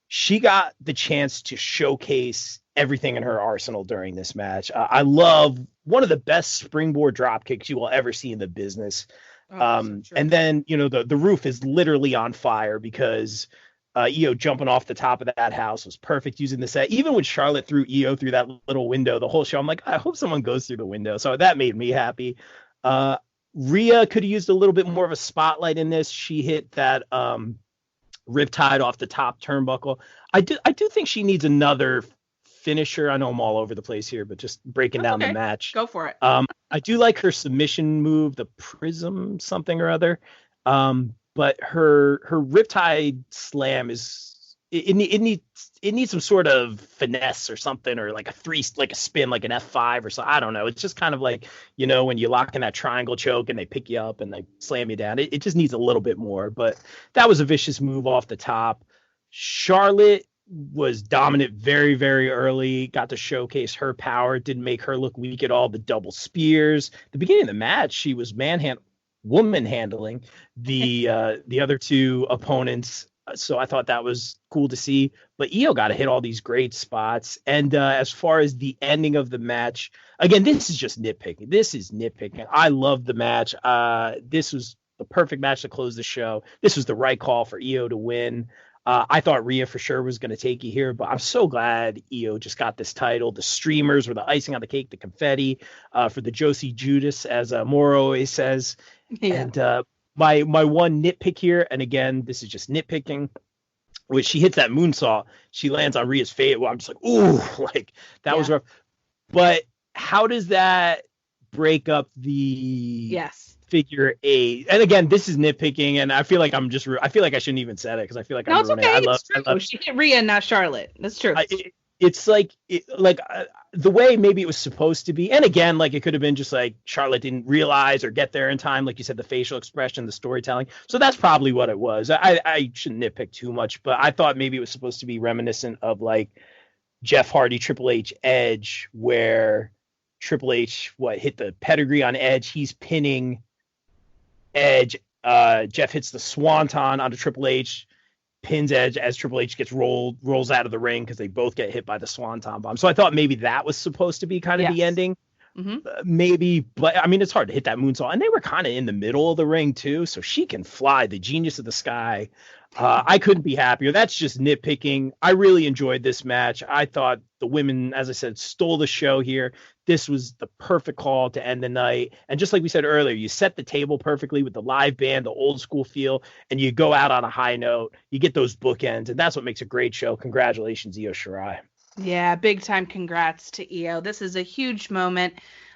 She got the chance to showcase everything in her arsenal during this match. I love one of the best springboard drop kicks you will ever see in the business. And then, you know, the roof is literally on fire because Io jumping off the top of that house was perfect using the set. Even when Charlotte threw Io through that little window, the whole show, I'm like, I hope someone goes through the window. So that made me happy. Rhea could have used a little bit more of a spotlight in this. She hit that riptide off the top turnbuckle. I do think she needs another finisher. I know I'm all over the place here, but just breaking down the match. Go for it. I do like her submission move, the prism something or other. But her riptide slam it needs some sort of finesse or something, or like a spin, like an F5 or so. I don't know. It's just kind of like, you know, when you lock in that triangle choke and they pick you up and they slam you down. It just needs a little bit more. But that was a vicious move off the top. Charlotte was dominant very, very early, got to showcase her power, didn't make her look weak at all. The double spears. The beginning of the match, she was woman handling the other two opponents. So I thought that was cool to see. But Io got to hit all these great spots. And as far as the ending of the match, again, this is just nitpicking. I love the match. This was the perfect match to close the show. This was the right call for Io to win. I thought Rhea for sure was going to take you here, but I'm so glad Io just got this title. The streamers were the icing on the cake, the confetti for the Josie Judas, as Mauro always says. Yeah. And my one nitpick here, and again, this is just nitpicking, when she hits that moonsault, she lands on Rhea's face. Well, I'm just like, ooh, like that was rough. But how does that break up the figure eight. And again, this is nitpicking, and I feel like I feel like I shouldn't even say it because I feel like No, I'm it's ruining okay. it. It's true. She hit Rhea, not Charlotte. That's true. It's like the way maybe it was supposed to be. And again, like it could have been just like Charlotte didn't realize or get there in time, like you said, the facial expression, the storytelling. So that's probably what it was. I shouldn't nitpick too much, but I thought maybe it was supposed to be reminiscent of like Jeff Hardy, Triple H, Edge, where Triple H hit the pedigree on Edge. He's pinning Edge. Jeff hits the swanton onto Triple H, pins Edge as Triple H rolls out of the ring because they both get hit by the swanton bomb. So I thought maybe that was supposed to be kind of the ending. Mm-hmm. Maybe, but I mean, it's hard to hit that moonsault, and they were kind of in the middle of the ring too, so she can fly, the genius of the sky. I couldn't be happier. That's just nitpicking. I really enjoyed this match. I thought the women, as I said, stole the show here. This was the perfect call to end the night. And just like we said earlier, you set the table perfectly with the live band, the old school feel, and you go out on a high note. You get those bookends, and that's what makes a great show. Congratulations, Io Shirai. Yeah, big time congrats to Io. This is a huge moment.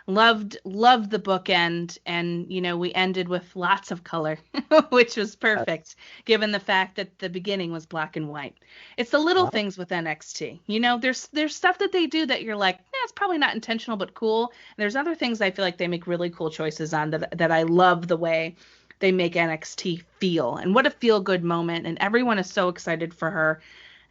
Loved the bookend, and we ended with lots of color, which was perfect given the fact that the beginning was black and white. It's the little things with NXT. There's stuff that they do that you're like, it's probably not intentional but cool. And there's other things I feel like they make really cool choices on that I love the way they make NXT feel. And what a feel good moment, and everyone is so excited for her.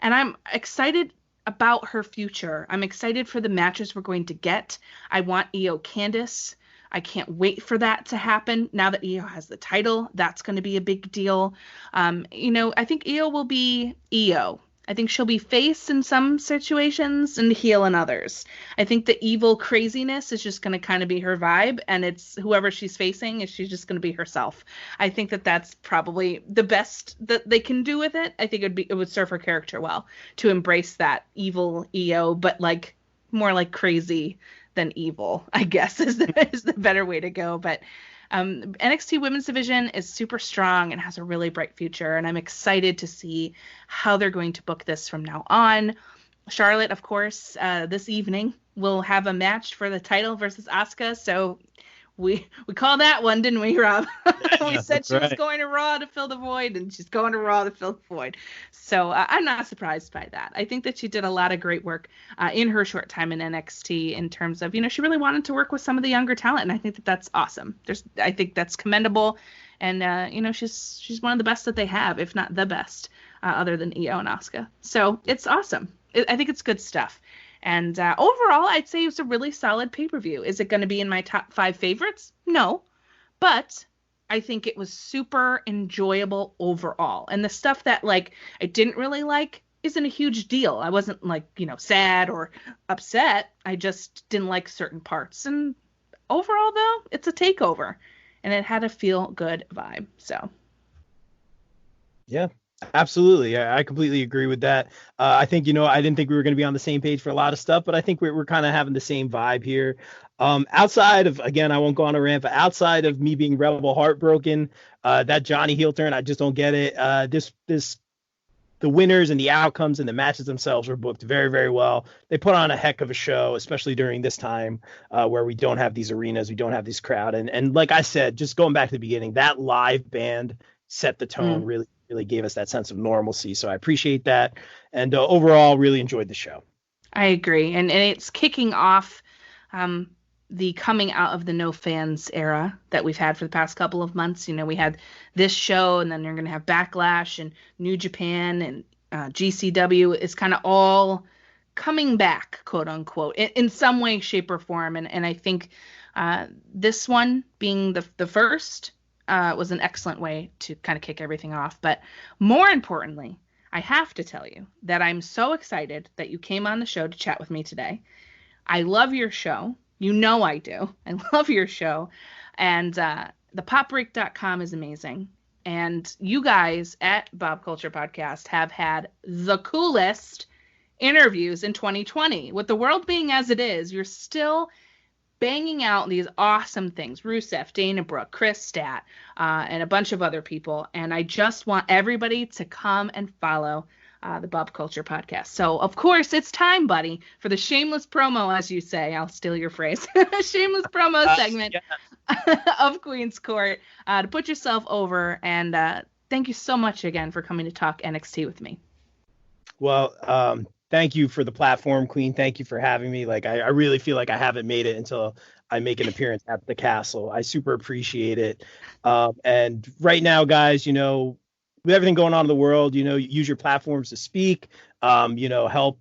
And I'm excited about her future. I'm excited for the matches we're going to get. I want Io Candice. I can't wait for that to happen. Now that Io has the title, that's going to be a big deal. I think Io will be Io. I think she'll be face in some situations and heel in others. I think the evil craziness is just going to kind of be her vibe, and it's whoever she's facing, is she's just going to be herself. I think that that's probably the best that they can do with it. I think it would serve her character well to embrace that evil Io, but like more like crazy than evil, I guess is the better way to go. But NXT Women's Division is super strong and has a really bright future, and I'm excited to see how they're going to book this from now on. Charlotte, of course, this evening will have a match for the title versus Asuka, so we called that one, didn't we, Rob? We said she was going to Raw to fill the void, and she's going to Raw to fill the void. So I'm not surprised by that. I think that she did a lot of great work in her short time in NXT in terms of, she really wanted to work with some of the younger talent, and I think that that's awesome. I think that's commendable, and she's one of the best that they have, if not the best, other than Io and Asuka. So it's awesome. I think it's good stuff. And overall, I'd say it was a really solid pay-per-view. Is it going to be in my top 5 favorites? No. But I think it was super enjoyable overall. And the stuff that, I didn't really like isn't a huge deal. I wasn't, sad or upset. I just didn't like certain parts. And overall, though, it's a takeover. And it had a feel-good vibe. So. Yeah. Absolutely. I completely agree with that. I think, I didn't think we were going to be on the same page for a lot of stuff, but I think we're kind of having the same vibe here. Outside of, again, I won't go on a rant, but outside of me being Rebel heartbroken, that Johnny heel turn, I just don't get it. The winners and the outcomes and the matches themselves were booked very, very well. They put on a heck of a show, especially during this time where we don't have these arenas, we don't have this crowd. And like I said, just going back to the beginning, that live band set the tone, really gave us that sense of normalcy. So I appreciate that. And overall, really enjoyed the show. I agree. And it's kicking off the coming out of the no fans era that we've had for the past couple of months. We had this show, and then you're going to have Backlash and New Japan and GCW. It's kind of all coming back, quote unquote, in some way, shape, or form. And I think this one being the first was an excellent way to kind of kick everything off. But more importantly, I have to tell you that I'm so excited that you came on the show to chat with me today. I love your show. I do. I love your show. And thepopbreak.com is amazing. And you guys at Bob Culture Podcast have had the coolest interviews in 2020. With the world being as it is, you're still banging out these awesome things. Rusev, Dana Brooke, Chris Stat, and a bunch of other people. And I just want everybody to come and follow the Bob Culture Podcast. So, of course, it's time, buddy, for the shameless promo, as you say. I'll steal your phrase. Shameless promo segment of Queen's Court to put yourself over. And thank you so much again for coming to talk NXT with me. Well, thank you for the platform, Queen. Thank you for having me. Like, I really feel like I haven't made it until I make an appearance at the castle. I super appreciate it. And right now, guys, with everything going on in the world, use your platforms to speak, help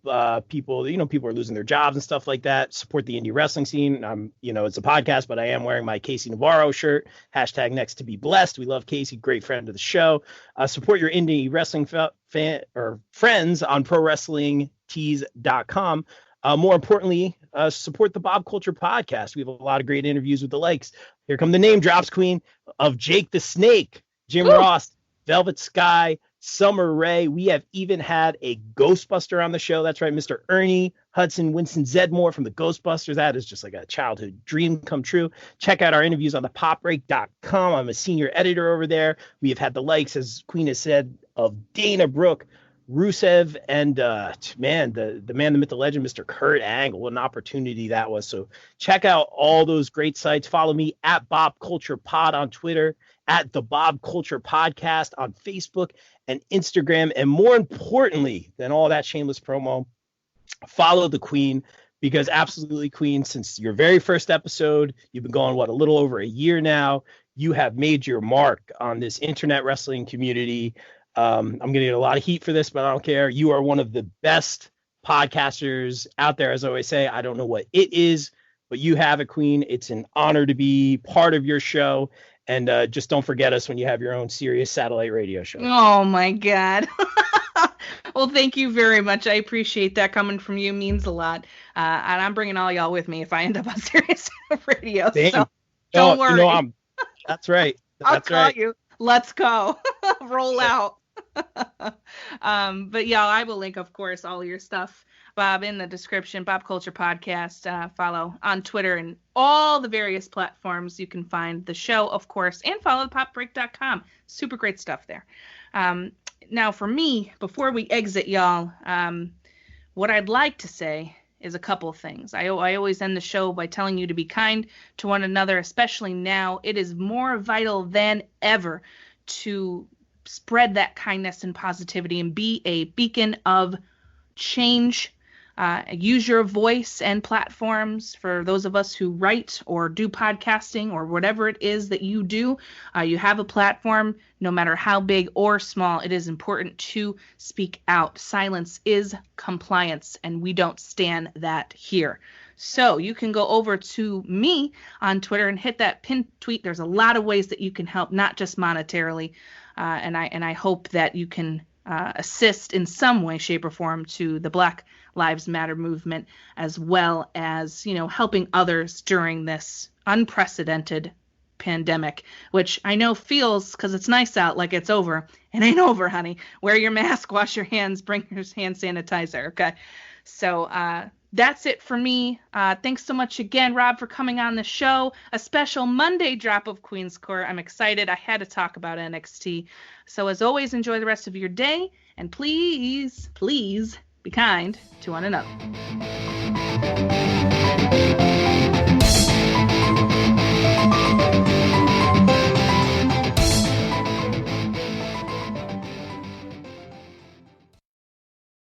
people. People are losing their jobs and stuff like that. Support the indie wrestling scene. It's a podcast, but I am wearing my Casey Navarro shirt. # next to be blessed. We love Casey, great friend of the show. Support your indie wrestling fan or friends on ProWrestlingTees.com. More importantly, support the Bob Culture podcast. We have a lot of great interviews with the likes. Here come the name drops, Queen, of Jake the Snake, Jim Ross, Velvet Sky, Summer Rae. We have even had a Ghostbuster on the show. That's right, Mr. Ernie Hudson Winston Zedmore from the Ghostbusters. That is just like a childhood dream come true. Check out our interviews on thepopbreak.com. I'm a senior editor over there. We have had the likes, as Queen has said, of Dana Brooke, Rusev, and the man, the myth, the legend, Mr. Kurt Angle. What an opportunity that was. So check out all those great sites. Follow me at Bob Culture Pod on Twitter, at the Bob Culture Podcast on Facebook and Instagram. And more importantly than all that shameless promo, follow the Queen, because absolutely, Queen, since your very first episode, you've been going, a little over a year now, you have made your mark on this internet wrestling community. I'm going to get a lot of heat for this, but I don't care. You are one of the best podcasters out there. As I always say, I don't know what it is, but you have it, Queen. It's an honor to be part of your show. And just don't forget us when you have your own Sirius satellite radio show. Oh, my God. Well, thank you very much. I appreciate that. Coming from you means a lot. And I'm bringing all y'all with me if I end up on Sirius radio. Same. So don't worry. That's right. I'll call you. Let's go. Roll out. But yeah, I will link, of course, all your stuff, Bob, in the description. Bob Culture Podcast. Follow on Twitter and all the various platforms. You can find the show, of course, and follow thepopbreak.com. Super great stuff there. Now, for me, before we exit, y'all, what I'd like to say is a couple of things. I always end the show by telling you to be kind to one another, especially now. It is more vital than ever to spread that kindness and positivity and be a beacon of change. Use your voice and platforms for those of us who write or do podcasting or whatever it is that you do. You have a platform, no matter how big or small. It is important to speak out. Silence is compliance, and we don't stand that here. So you can go over to me on Twitter and hit that pinned tweet. There's a lot of ways that you can help, not just monetarily. And I hope that you can assist in some way, shape, or form to the Black Lives Matter movement, as well as, helping others during this unprecedented pandemic, which I know feels, because it's nice out, like it's over. It ain't over, honey. Wear your mask, wash your hands, bring your hand sanitizer, okay? So that's it for me. Thanks so much again, Rob, for coming on the show. A special Monday drop of Queen's Court. I'm excited. I had to talk about NXT. So as always, enjoy the rest of your day. And please, please be kind to one another.